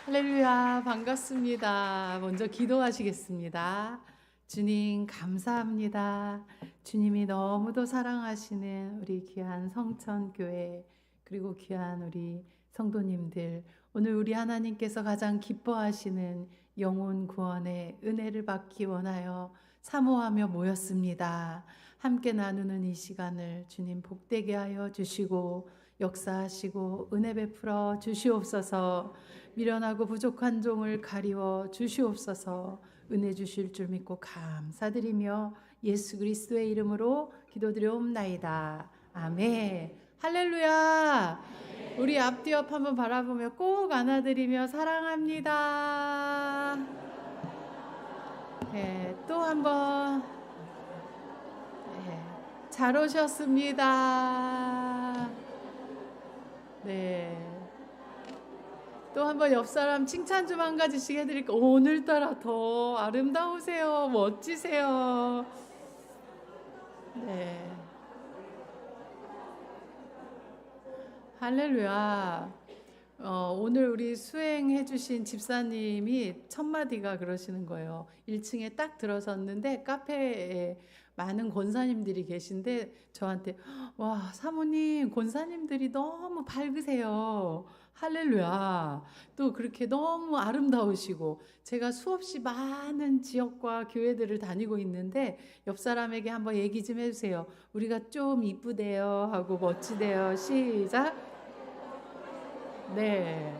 할렐루야, 반갑습니다. 먼저 기도하시겠습니다. 주님, 감사합니다. 주님이 너무도 사랑하시는 우리 귀한 성천교회, 그리고 귀한 우리 성도님들, 오늘 우리 하나님께서 가장 기뻐하시는 영혼 구원의 은혜를 받기 원하여 사모하며 모였습니다. 함께 나누는 이 시간을 주님 복되게 하여 주시고 역사하시고 은혜 베풀어 주시옵소서. 미련하고 부족한 종을 가리워 주시옵소서. 은혜 주실 줄 믿고 감사드리며 예수 그리스도의 이름으로 기도드려옵나이다. 아멘. 할렐루야. 우리 앞뒤 옆 한번 바라보며 꼭 안아드리며 사랑합니다. 네, 또 한번 네, 잘 오셨습니다. 네. 또 한번 옆 사람 칭찬 좀 한 가지씩 해드릴까? 오늘따라 더 아름다우세요. 멋지세요. 네. 할렐루야. 오늘 우리 수행해 주신 집사님이 첫 마디가 그러시는 거예요. 1층에 딱 들어섰는데 카페에 많은 권사님들이 계신데 저한테 와, 사모님 권사님들이 너무 밝으세요. 할렐루야. 또 그렇게 너무 아름다우시고, 제가 수없이 많은 지역과 교회들을 다니고 있는데 옆 사람에게 한번 얘기 좀 해주세요. 우리가 좀 이쁘대요 하고 멋지대요. 시작. 네.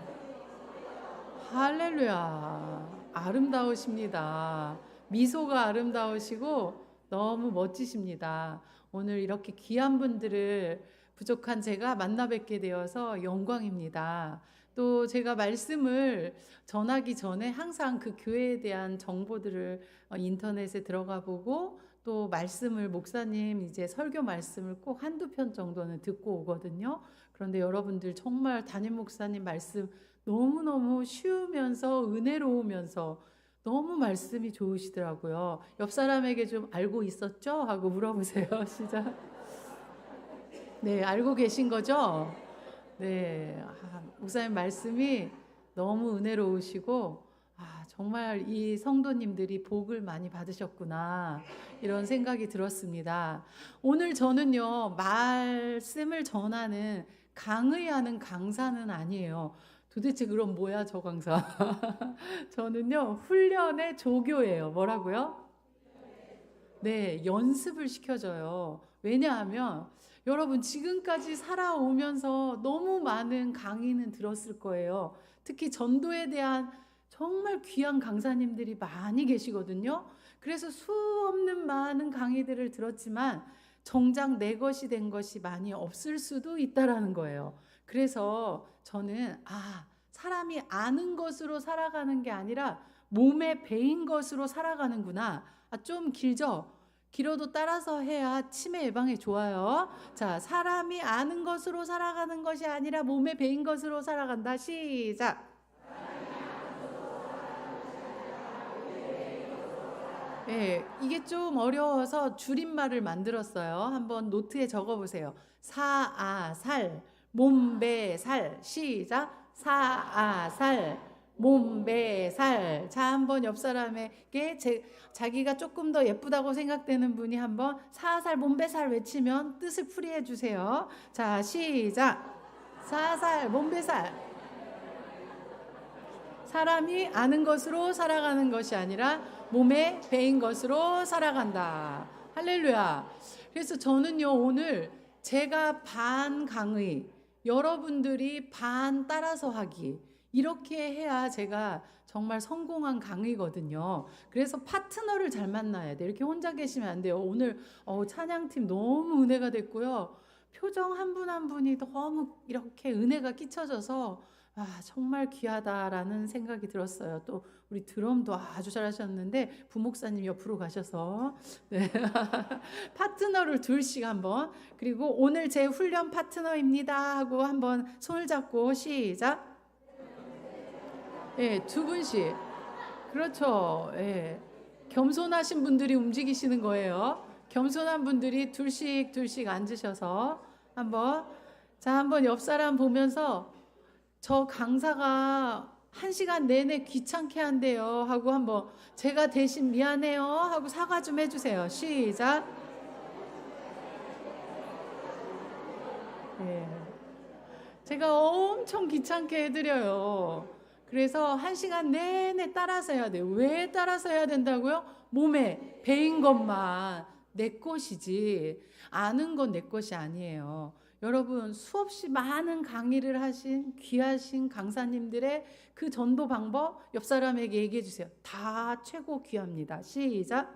할렐루야. 아름다우십니다. 미소가 아름다우시고 너무 멋지십니다. 오늘 이렇게 귀한 분들을 부족한 제가 만나 뵙게 되어서 영광입니다. 또 제가 말씀을 전하기 전에 항상 그 교회에 대한 정보들을 인터넷에 들어가 보고 또 말씀을 목사님 이제 설교 말씀을 꼭 한두 편 정도는 듣고 오거든요. 그런데 여러분들 정말 담임 목사님 말씀 너무너무 쉬우면서 은혜로우면서 너무 말씀이 좋으시더라고요. 옆 사람에게 좀 알고 있었죠? 하고 물어보세요. 시작. 네, 알고 계신 거죠? 네, 목사님 말씀이 너무 은혜로우시고, 정말 이 성도님들이 복을 많이 받으셨구나, 이런 생각이 들었습니다. 오늘 저는요, 말씀을 전하는 강의하는 강사는 아니에요. 도대체 그럼 뭐야, 저 강사? 저는요, 훈련의 조교예요. 뭐라고요? 네, 연습을 시켜줘요. 왜냐하면 여러분 지금까지 살아오면서 너무 많은 강의는 들었을 거예요. 특히 전도에 대한 정말 귀한 강사님들이 많이 계시거든요. 그래서 수없는 많은 강의들을 들었지만 정작 내 것이 된 것이 많이 없을 수도 있다라는 거예요. 그래서 저는 사람이 아는 것으로 살아가는 게 아니라 몸에 배인 것으로 살아가는구나. 좀 길죠? 길어도 따라서 해야 치매 예방에 좋아요. 자, 사람이 아는 것으로 살아가는 것이 아니라 몸에 배인 것으로 살아간다. 시작. 네, 이게 좀 어려워서 줄임말을 만들었어요. 한번 노트에 적어보세요. 사아살, 몸배살. 시작. 사아살, 몸배살. 자, 한번 옆 사람에게 자기가 조금 더 예쁘다고 생각되는 분이 한번 사살, 몸배살 외치면 뜻을 풀이해 주세요. 자, 시작. 사살, 몸배살. 사람이 아는 것으로 살아가는 것이 아니라 몸에 배인 것으로 살아간다. 할렐루야. 그래서 저는요, 오늘 제가 반 강의, 여러분들이 반 따라서 하기, 이렇게 해야 제가 정말 성공한 강의거든요. 그래서 파트너를 잘 만나야 돼. 이렇게 혼자 계시면 안 돼요. 오늘 찬양팀 너무 은혜가 됐고요. 표정 한 분 한 분이 너무 이렇게 은혜가 끼쳐져서 정말 귀하다라는 생각이 들었어요. 또 우리 드럼도 아주 잘하셨는데 부목사님 옆으로 가셔서 네. 파트너를 둘씩 한번, 그리고 오늘 제 훈련 파트너입니다 하고 한번 손을 잡고 시작. 네, 두 분씩. 그렇죠. 네. 겸손하신 분들이 움직이시는 거예요. 겸손한 분들이 둘씩 앉으셔서 한번, 자, 한번 옆 사람 보면서 저 강사가 1시간 내내 귀찮게 한대요 하고 한번 제가 대신 미안해요 하고 사과 좀 해주세요. 시작. 예. 제가 엄청 귀찮게 해드려요. 그래서 1시간 내내 따라서 해야 돼요. 왜 따라서 해야 된다고요? 몸에 배인 것만 내 것이지 아는 건 내 것이 아니에요. 여러분 수없이 많은 강의를 하신 귀하신 강사님들의 그 전도 방법 옆 사람에게 얘기해 주세요. 다 최고 귀합니다. 시작.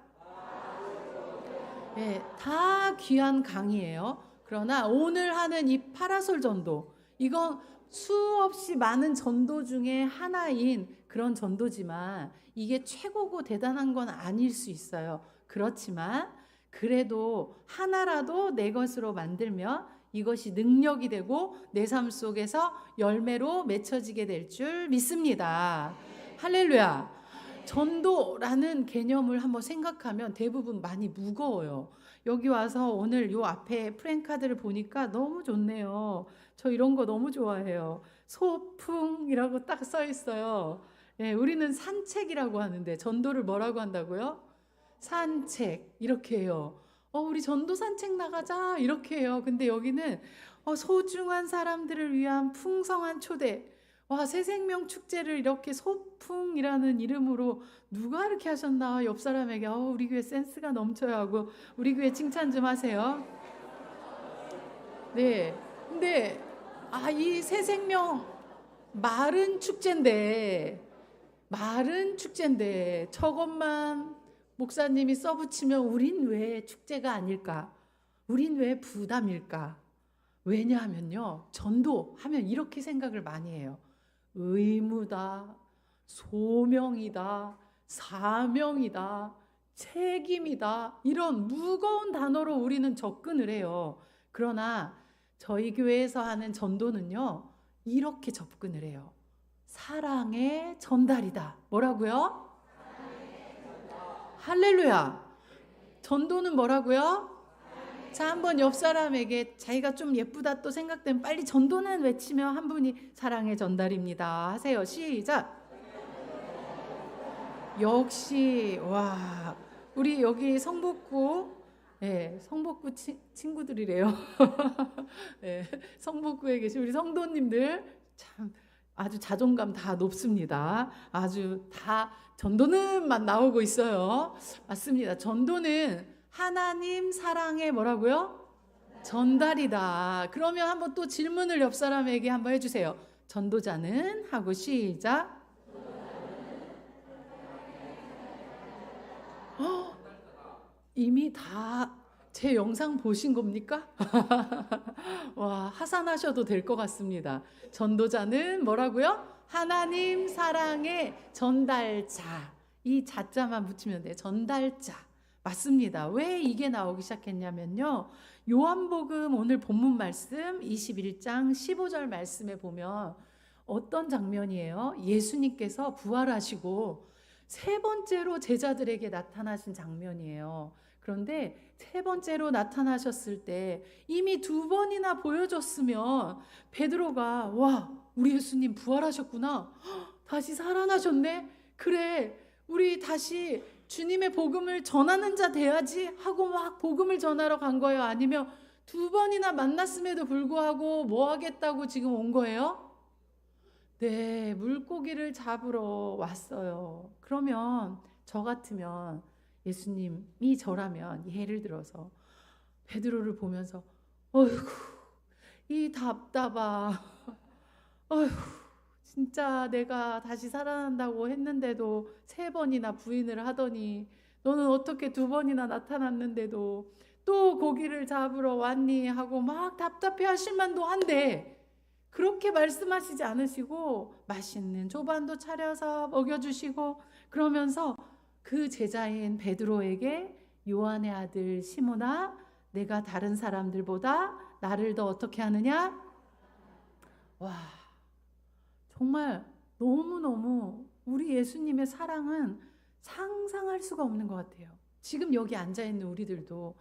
네, 다 귀한 강의예요. 그러나 오늘 하는 이 파라솔 전도, 이건 수없이 많은 전도 중에 하나인 그런 전도지만 이게 최고고 대단한 건 아닐 수 있어요. 그렇지만 그래도 하나라도 내 것으로 만들면 이것이 능력이 되고 내 삶 속에서 열매로 맺혀지게 될 줄 믿습니다. 할렐루야. 전도라는 개념을 한번 생각하면 대부분 많이 무거워요. 여기 와서 오늘 요 앞에 프랭카드를 보니까 너무 좋네요. 저 이런 거 너무 좋아해요. 소풍이라고 딱 써 있어요. 예, 우리는 산책이라고 하는데 전도를 뭐라고 한다고요? 산책 이렇게 해요. 우리 전도 산책 나가자 이렇게 해요. 근데 여기는 소중한 사람들을 위한 풍성한 초대. 와, 새생명 축제를 이렇게 소풍이라는 이름으로 누가 이렇게 하셨나? 옆 사람에게 우리 교회 센스가 넘쳐요 하고 우리 교회 칭찬 좀 하세요. 네. 근데 이 새생명 마른 축제인데 저것만 목사님이 써붙이면 우린 왜 축제가 아닐까? 우린 왜 부담일까? 왜냐하면요, 전도하면 이렇게 생각을 많이 해요. 의무다, 소명이다, 사명이다, 책임이다, 이런 무거운 단어로 우리는 접근을 해요. 그러나 저희 교회에서 하는 전도는요, 이렇게 접근을 해요. 사랑의 전달이다. 뭐라고요? 할렐루야. 전도는 뭐라고요? 자, 한번 옆 사람에게 자기가 좀 예쁘다 또 생각되면 빨리 전도는 외치며 한 분이 사랑의 전달입니다 하세요. 시작. 역시 와, 우리 여기 성북구, 성북구 친구들이래요. 성북구에 계신 우리 성도님들 참 아주 자존감 다 높습니다. 아주 다 전도는만 나오고 있어요. 맞습니다. 전도는 하나님 사랑의 뭐라고요? 전달이다. 그러면 한번 또 질문을 옆 사람에게 한번 해주세요. 전도자는 하고 시작. 이미 다 제 영상 보신 겁니까? 와, 하산하셔도 될 것 같습니다. 전도자는 뭐라고요? 하나님 사랑의 전달자. 이 자자만 붙이면 돼요. 전달자. 맞습니다. 왜 이게 나오기 시작했냐면요. 요한복음 오늘 본문 말씀 21장 15절 말씀에 보면 어떤 장면이에요? 예수님께서 부활하시고 세 번째로 제자들에게 나타나신 장면이에요. 그런데 세 번째로 나타나셨을 때 이미 두 번이나 보여줬으면 베드로가 와, 우리 예수님 부활하셨구나. 다시 살아나셨네. 그래, 우리 다시 주님의 복음을 전하는 자 돼야지 하고 막 복음을 전하러 간 거예요? 아니면 두 번이나 만났음에도 불구하고 뭐 하겠다고 지금 온 거예요? 네, 물고기를 잡으러 왔어요. 그러면 저 같으면 예수님이 저라면 예를 들어서 베드로를 보면서 어이구 이 답답아 어이구 진짜 내가 다시 살아난다고 했는데도 세 번이나 부인을 하더니 너는 어떻게 두 번이나 나타났는데도 또 고기를 잡으러 왔니 하고 막 답답해 하실 만도 한데 그렇게 말씀하시지 않으시고 맛있는 조반도 차려서 먹여주시고 그러면서 그 제자인 베드로에게 요한의 아들 시몬아 내가 다른 사람들보다 나를 더 어떻게 하느냐? 와, 정말 너무너무 우리 예수님의 사랑은 상상할 수가 없는 것 같아요. 지금 여기 앉아있는 우리들도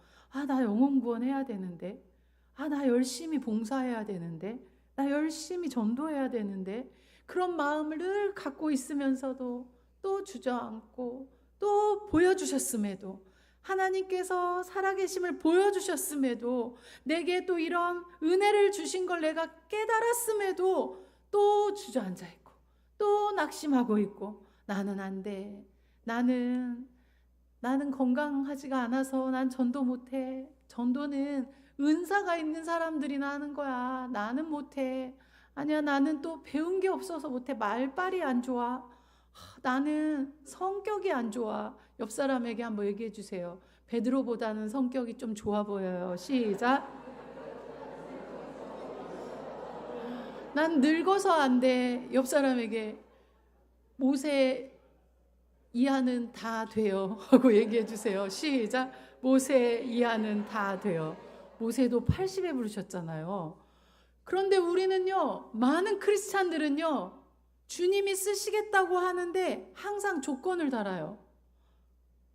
나 영혼 구원해야 되는데 나 열심히 봉사해야 되는데 나 열심히 전도해야 되는데, 그런 마음을 늘 갖고 있으면서도 또 주저앉고 또 보여주셨음에도, 하나님께서 살아계심을 보여주셨음에도, 내게 또 이런 은혜를 주신 걸 내가 깨달았음에도 또 주저앉아 있고 또 낙심하고 있고, 나는 안 돼. 나는 건강하지가 않아서 난 전도 못해. 전도는 은사가 있는 사람들이나 하는 거야. 나는 못해. 아니야, 나는 또 배운 게 없어서 못해. 말빨이 안 좋아. 나는 성격이 안 좋아. 옆 사람에게 한번 얘기해 주세요. 베드로보다는 성격이 좀 좋아 보여요. 시작. 난 늙어서 안 돼. 옆 사람에게 모세 이하는 다 돼요 하고 얘기해 주세요. 시작. 모세 이하는 다 돼요. 모세도 80에 부르셨잖아요. 그런데 우리는요, 많은 크리스찬들은요, 주님이 쓰시겠다고 하는데 항상 조건을 달아요.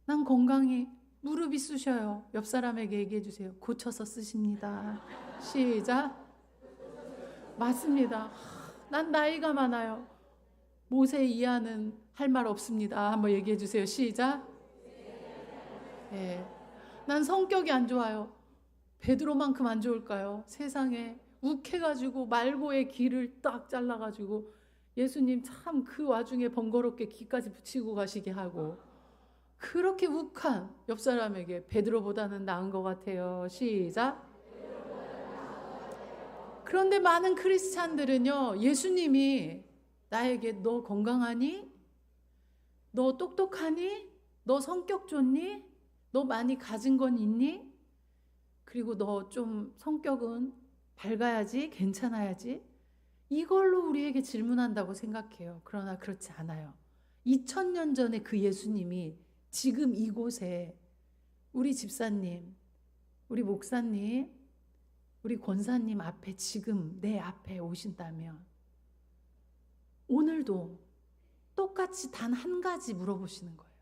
난 건강해. 무릎이 쑤셔요. 옆 사람에게 얘기해 주세요. 고쳐서 쓰십니다. 시작. 맞습니다. 난 나이가 많아요. 모세 이하는 할 말 없습니다. 한번 얘기해 주세요. 시작. 네. 난 성격이 안 좋아요. 베드로만큼 안 좋을까요? 세상에 욱해가지고 말고의 길을 딱 잘라가지고 예수님 참 그 와중에 번거롭게 기까지 붙이고 가시게 하고, 그렇게 욱한 옆 사람에게 베드로보다는 나은 것 같아요. 시작. 그런데 많은 크리스찬들은요, 예수님이 나에게 너 건강하니? 너 똑똑하니? 너 성격 좋니? 너 많이 가진 건 있니? 그리고 너 좀 성격은 밝아야지, 괜찮아야지. 이걸로 우리에게 질문한다고 생각해요. 그러나 그렇지 않아요. 2000년 전에 그 예수님이 지금 이곳에 우리 집사님, 우리 목사님, 우리 권사님 앞에, 지금 내 앞에 오신다면 오늘도 똑같이 단 한 가지 물어보시는 거예요.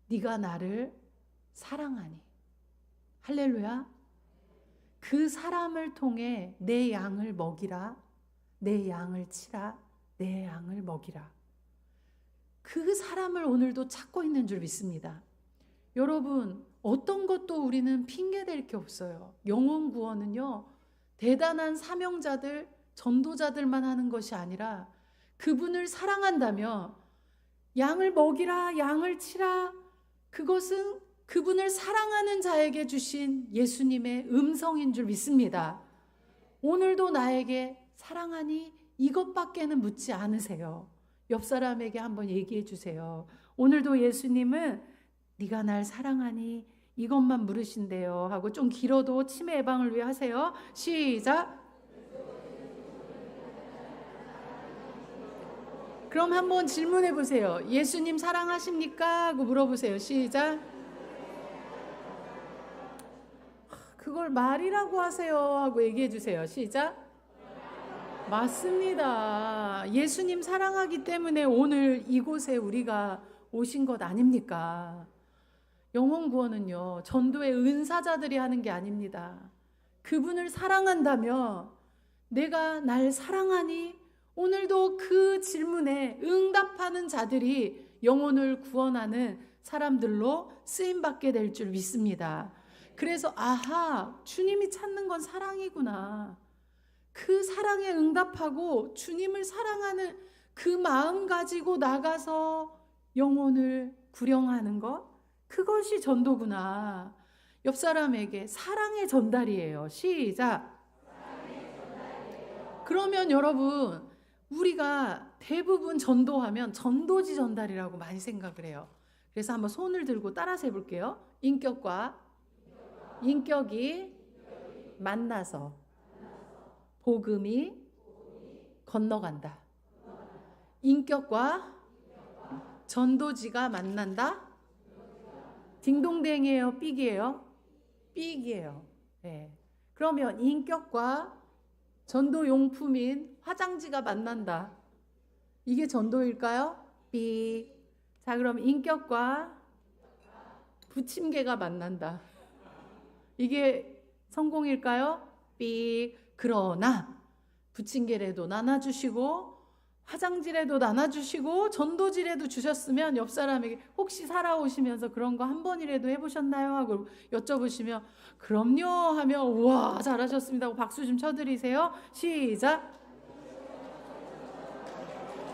네가 나를 사랑하니? 할렐루야. 그 사람을 통해 내 양을 먹이라, 내 양을 치라, 내 양을 먹이라. 그 사람을 오늘도 찾고 있는 줄 믿습니다. 여러분, 어떤 것도 우리는 핑계댈 게 없어요. 영혼 구원은요, 대단한 사명자들, 전도자들만 하는 것이 아니라 그분을 사랑한다면 양을 먹이라, 양을 치라, 그것은 그분을 사랑하는 자에게 주신 예수님의 음성인 줄 믿습니다. 오늘도 나에게 사랑하니? 이것밖에는 묻지 않으세요. 옆 사람에게 한번 얘기해 주세요. 오늘도 예수님은 네가 날 사랑하니? 이것만 물으신대요 하고, 좀 길어도 치매 예방을 위해 하세요. 시작. 그럼 한번 질문해 보세요. 예수님 사랑하십니까? 하고 물어보세요. 시작. 그걸 말이라고 하세요 하고 얘기해 주세요. 시작. 맞습니다. 예수님 사랑하기 때문에 오늘 이곳에 우리가 오신 것 아닙니까? 영혼 구원은요, 전도의 은사자들이 하는 게 아닙니다. 그분을 사랑한다면 내가 날 사랑하니? 오늘도 그 질문에 응답하는 자들이 영혼을 구원하는 사람들로 쓰임받게 될 줄 믿습니다. 그래서 아하, 주님이 찾는 건 사랑이구나. 그 사랑에 응답하고 주님을 사랑하는 그 마음 가지고 나가서 영혼을 구령하는 것, 그것이 전도구나. 옆 사람에게 사랑의 전달이에요. 시작. 그러면 여러분, 우리가 대부분 전도하면 전도지 전달이라고 많이 생각을 해요. 그래서 한번 손을 들고 따라서 해볼게요. 인격과 인격이 만나서 복음이 건너간다. 인격과 전도지가 만난다. 딩동댕이에요? 삑이에요? 삑이에요. 네. 그러면 인격과 전도용품인 화장지가 만난다. 이게 전도일까요? 삑. 자, 그럼 인격과 부침개가 만난다. 이게 성공일까요? 삑. 그러나 부침개라도 나눠주시고 화장지라도 나눠주시고 전도지라도 주셨으면 옆 사람에게 혹시 살아오시면서 그런 거 한 번이라도 해보셨나요? 하고 여쭤보시면 그럼요 하면 우와 잘하셨습니다 하고 박수 좀 쳐드리세요. 시작.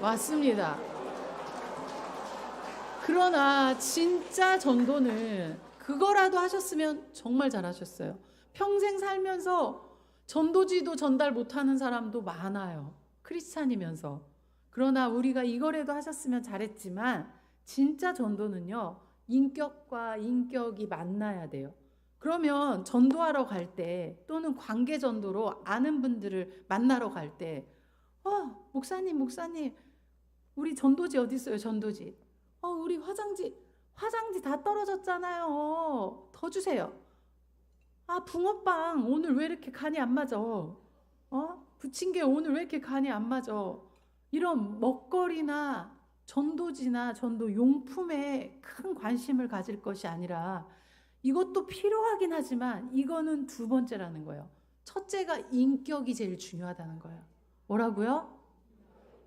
맞습니다. 그러나 진짜 전도는 그거라도 하셨으면 정말 잘하셨어요. 평생 살면서 전도지도 전달 못하는 사람도 많아요. 크리스찬이면서. 그러나 우리가 이거라도 하셨으면 잘했지만 진짜 전도는요. 인격과 인격이 만나야 돼요. 그러면 전도하러 갈 때 또는 관계 전도로 아는 분들을 만나러 갈 때 목사님 우리 전도지 어디 있어요? 전도지. 우리 화장지 다 떨어졌잖아요. 더 주세요. 붕어빵 오늘 왜 이렇게 간이 안 맞아? 부침개 오늘 왜 이렇게 간이 안 맞아? 이런 먹거리나 전도지나 전도 용품에 큰 관심을 가질 것이 아니라 이것도 필요하긴 하지만 이거는 두 번째라는 거예요. 첫째가 인격이 제일 중요하다는 거예요. 뭐라고요?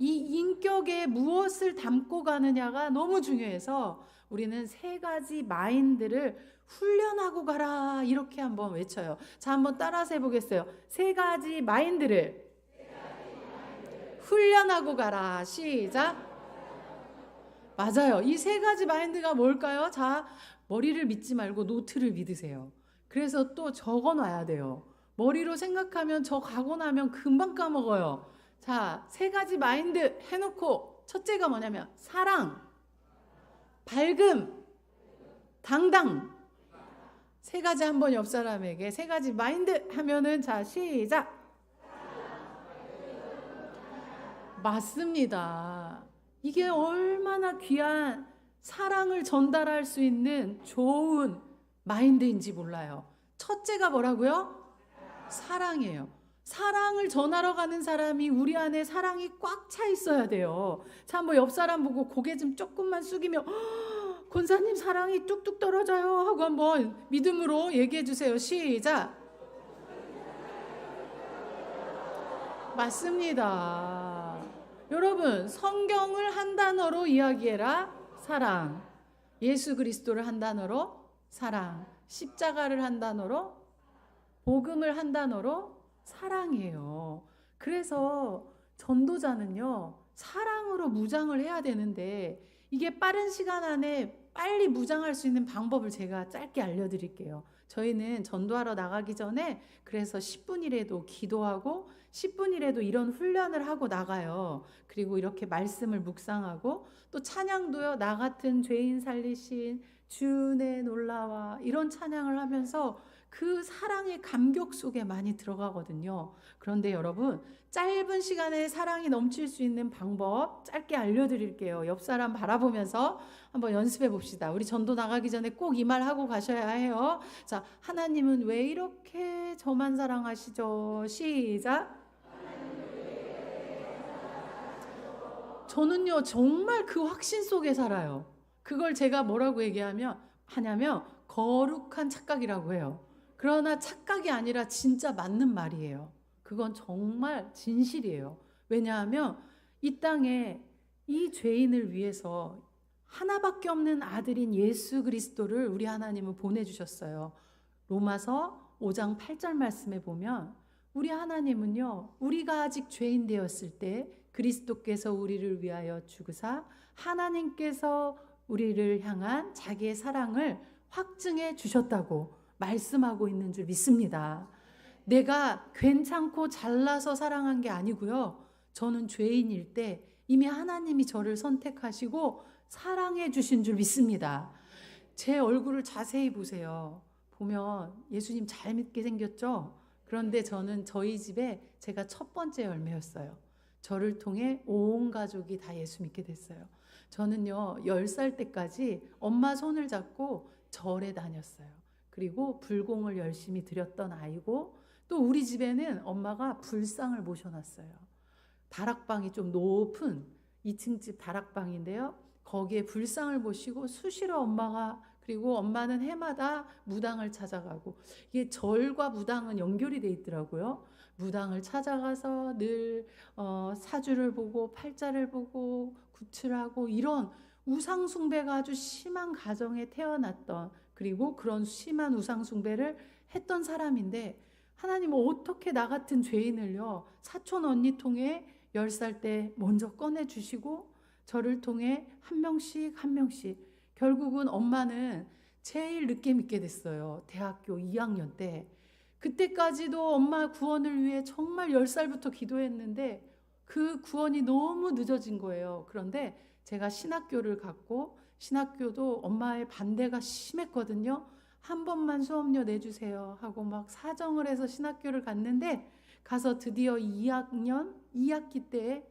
이 인격에 무엇을 담고 가느냐가 너무 중요해서 우리는 세 가지 마인드를 훈련하고 가라 이렇게 한번 외쳐요. 자, 한번 따라서 해보겠어요. 세 가지 마인드를 훈련하고 가라. 시작. 맞아요. 이 세 가지 마인드가 뭘까요? 자, 머리를 믿지 말고 노트를 믿으세요. 그래서 또 적어놔야 돼요. 머리로 생각하면 저 가고 나면 금방 까먹어요. 자, 세 가지 마인드 해놓고 첫째가 뭐냐면 사랑, 밝음, 당당. 세 가지 한번 옆 사람에게 세 가지 마인드 하면은 자 시작. 맞습니다. 이게 얼마나 귀한 사랑을 전달할 수 있는 좋은 마인드인지 몰라요. 첫째가 뭐라고요? 사랑이에요. 사랑을 전하러 가는 사람이 우리 안에 사랑이 꽉 차 있어야 돼요. 자, 한번 옆 사람 보고 고개 좀 조금만 숙이며 권사님 사랑이 뚝뚝 떨어져요 하고 한번 믿음으로 얘기해 주세요. 시작. 맞습니다. 여러분, 성경을 한 단어로 이야기해라. 사랑. 예수 그리스도를 한 단어로 사랑. 십자가를 한 단어로 복음을 한 단어로 사랑이에요. 그래서 전도자는요, 사랑으로 무장을 해야 되는데 이게 빠른 시간 안에 빨리 무장할 수 있는 방법을 제가 짧게 알려드릴게요. 저희는 전도하러 나가기 전에 그래서 10분이라도 기도하고 10분이라도 이런 훈련을 하고 나가요. 그리고 이렇게 말씀을 묵상하고 또 찬양도요. 나 같은 죄인 살리신 주내 놀라와 이런 찬양을 하면서 그 사랑의 감격 속에 많이 들어가거든요. 그런데 여러분, 짧은 시간에 사랑이 넘칠 수 있는 방법 짧게 알려드릴게요. 옆 사람 바라보면서 한번 연습해 봅시다. 우리 전도 나가기 전에 꼭 이 말 하고 가셔야 해요. 자, 하나님은 왜 이렇게 저만 사랑하시죠? 시작. 저는요, 정말 그 확신 속에 살아요. 그걸 제가 뭐라고 하냐면 거룩한 착각이라고 해요. 그러나 착각이 아니라 진짜 맞는 말이에요. 그건 정말 진실이에요. 왜냐하면 이 땅에 이 죄인을 위해서 하나밖에 없는 아들인 예수 그리스도를 우리 하나님은 보내주셨어요. 로마서 5장 8절 말씀에 보면 우리 하나님은요, 우리가 아직 죄인 되었을 때 그리스도께서 우리를 위하여 죽으사 하나님께서 우리를 향한 자기의 사랑을 확증해 주셨다고 말씀하고 있는 줄 믿습니다. 내가 괜찮고 잘나서 사랑한 게 아니고요. 저는 죄인일 때 이미 하나님이 저를 선택하시고 사랑해 주신 줄 믿습니다. 제 얼굴을 자세히 보세요. 보면 예수님 잘 믿게 생겼죠? 그런데 저는 저희 집에 제가 첫 번째 열매였어요. 저를 통해 온 가족이 다 예수 믿게 됐어요. 저는요, 10살 때까지 엄마 손을 잡고 절에 다녔어요. 그리고 불공을 열심히 드렸던 아이고, 또 우리 집에는 엄마가 불상을 모셔놨어요. 다락방이 좀 높은 2층 집 다락방인데요. 거기에 불상을 모시고 수시로 엄마가 그리고 엄마는 해마다 무당을 찾아가고, 이게 절과 무당은 연결이 돼 있더라고요. 무당을 찾아가서 늘 사주를 보고 팔자를 보고 구출하고, 이런 우상 숭배가 아주 심한 가정에 태어났던, 그리고 그런 심한 우상 숭배를 했던 사람인데, 하나님은 어떻게 나 같은 죄인을요, 사촌 언니 통해 10살 때 먼저 꺼내주시고, 저를 통해 한 명씩 한 명씩, 결국은 엄마는 제일 늦게 믿게 됐어요. 대학교 2학년 때. 그때까지도 엄마 구원을 위해 정말 10살부터 기도했는데 그 구원이 너무 늦어진 거예요. 그런데 제가 신학교를 갔고, 신학교도 엄마의 반대가 심했거든요. 한 번만 수업료 내주세요 하고 막 사정을 해서 신학교를 갔는데, 가서 드디어 2학년 2학기 때에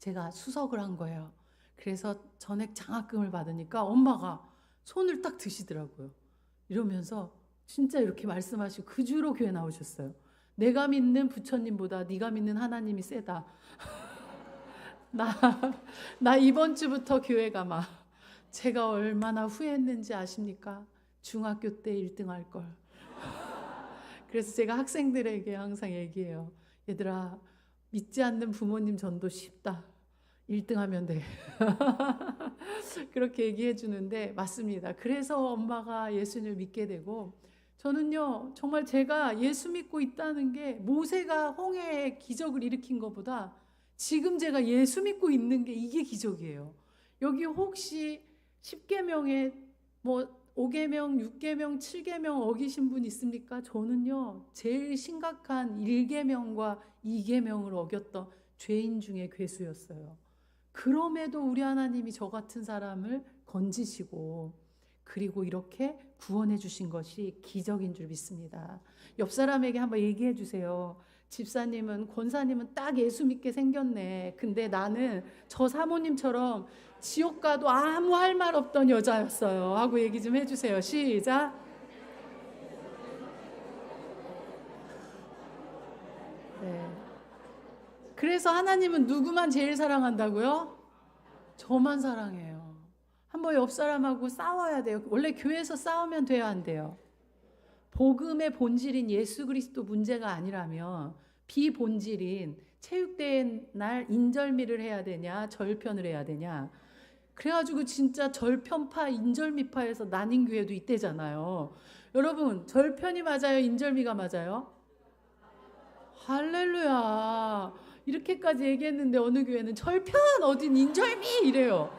제가 수석을 한 거예요. 그래서 전액 장학금을 받으니까 엄마가 손을 딱 드시더라고요. 이러면서 진짜 이렇게 말씀하시고 그 주로 교회 나오셨어요. 내가 믿는 부처님보다 네가 믿는 하나님이 세다. 나, 나 이번 주부터 교회 가마. 제가 얼마나 후회했는지 아십니까? 중학교 때 1등 할 걸. 그래서 제가 학생들에게 항상 얘기해요. 얘들아, 믿지 않는 부모님 전도 쉽다. 1등 하면 돼. 그렇게 얘기해 주는데 맞습니다. 그래서 엄마가 예수님을 믿게 되고, 저는요 정말 제가 예수 믿고 있다는 게 모세가 홍해의 기적을 일으킨 것보다 지금 제가 예수 믿고 있는 게 이게 기적이에요. 여기 혹시 10계명에 뭐 5계명, 6계명, 7계명 어기신 분 있습니까? 저는요 제일 심각한 1계명과 2계명을 어겼던 죄인 중에 괴수였어요. 그럼에도 우리 하나님이 저 같은 사람을 건지시고, 그리고 이렇게 구원해 주신 것이 기적인 줄 믿습니다. 옆 사람에게 한번 얘기해 주세요. 집사님은, 권사님은 딱 예수 믿게 생겼네. 근데 나는 저 사모님처럼 지옥 가도 아무 할 말 없던 여자였어요 하고 얘기 좀 해주세요. 시작. 네. 그래서 하나님은 누구만 제일 사랑한다고요? 저만 사랑해요. 한번 옆 사람하고 싸워야 돼요. 원래 교회에서 싸우면 돼요, 안 돼요? 복음의 본질인 예수 그리스도 문제가 아니라면 비본질인 체육대회 날 인절미를 해야 되냐, 절편을 해야 되냐. 그래가지고 진짜 절편파, 인절미파에서 나뉜 교회도 있대잖아요. 여러분, 절편이 맞아요, 인절미가 맞아요? 할렐루야. 이렇게까지 얘기했는데 어느 교회는 절편, 어딘 인절미 이래요.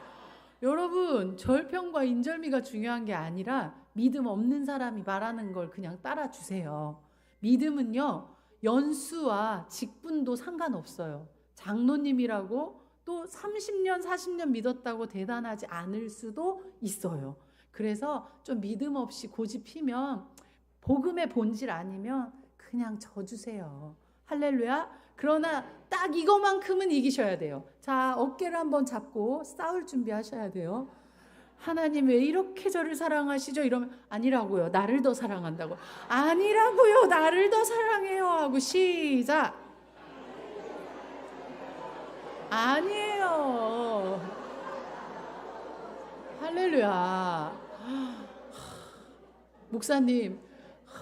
여러분, 절편과 인절미가 중요한 게 아니라 믿음 없는 사람이 말하는 걸 그냥 따라주세요. 믿음은요, 연수와 직분도 상관없어요. 장로님이라고 또 30년, 40년 믿었다고 대단하지 않을 수도 있어요. 그래서 좀 믿음 없이 고집 피면, 복음의 본질 아니면 그냥 져주세요. 할렐루야. 그러나 딱 이거만큼은 이기셔야 돼요. 자, 어깨를 한번 잡고 싸울 준비하셔야 돼요. 하나님 왜 이렇게 저를 사랑하시죠? 이러면 아니라고요. 나를 더 사랑한다고. 아니라고요. 나를 더 사랑해요. 하고 시작. 아니에요. 할렐루야. 목사님,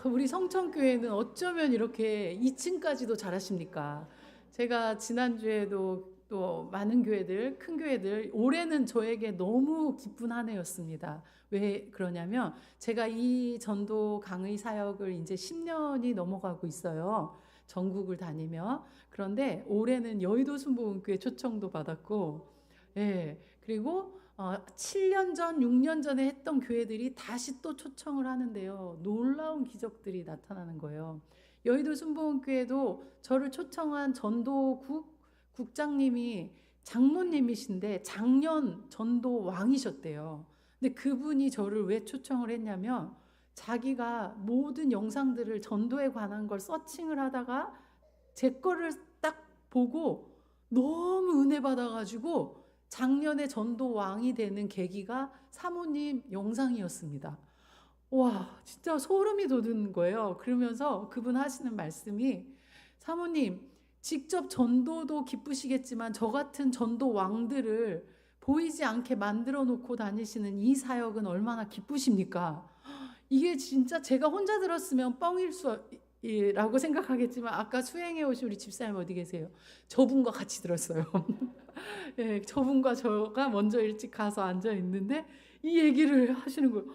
우리 성천교회는 어쩌면 이렇게 2층까지도 잘하십니까? 제가 지난주에도 또 많은 교회들, 큰 교회들, 올해는 저에게 너무 기쁜 한 해였습니다. 왜 그러냐면 제가 이 전도 강의 사역을 이제 10년이 넘어가고 있어요. 전국을 다니며. 그런데 올해는 여의도 순복음교회 초청도 받았고, 예, 그리고 7년 전, 6년 전에 했던 교회들이 다시 또 초청을 하는데요. 놀라운 기적들이 나타나는 거예요. 여의도 순복음교회도 저를 초청한 전도국 국장님이 장로님이신데 작년 전도 왕이셨대요. 근데 그분이 저를 왜 초청을 했냐면 자기가 모든 영상들을 전도에 관한 걸 서칭을 하다가 제 거를 딱 보고 너무 은혜 받아가지고 작년에 전도 왕이 되는 계기가 사모님 영상이었습니다. 와, 진짜 소름이 돋는 거예요. 그러면서 그분 하시는 말씀이, 사모님 직접 전도도 기쁘시겠지만 저 같은 전도 왕들을 보이지 않게 만들어 놓고 다니시는 이 사역은 얼마나 기쁘십니까? 이게 진짜 제가 혼자 들었으면 뻥일 수라고 생각하겠지만 아까 수행해 오신 우리 집사님 어디 계세요? 저분과 같이 들었어요. 예, 저분과 저가 먼저 일찍 가서 앉아 있는데 이 얘기를 하시는 거예요.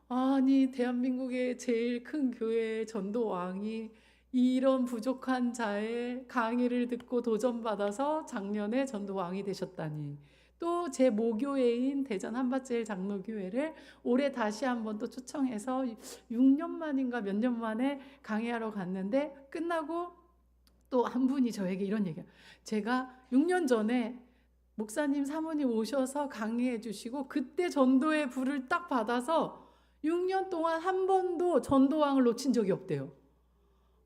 아니, 대한민국의 제일 큰 교회 전도왕이 이런 부족한 자의 강의를 듣고 도전받아서 작년에 전도왕이 되셨다니. 또 제 모교회인 대전 한밭제일 장로교회를 올해 다시 한번 또 초청해서 6년 만인가 몇 년 만에 강의하러 갔는데 끝나고 또 한 분이 저에게 이런 얘기예요. 제가 6년 전에 목사님 사모님 오셔서 강의해 주시고 그때 전도의 불을 딱 받아서 6년 동안 한 번도 전도왕을 놓친 적이 없대요.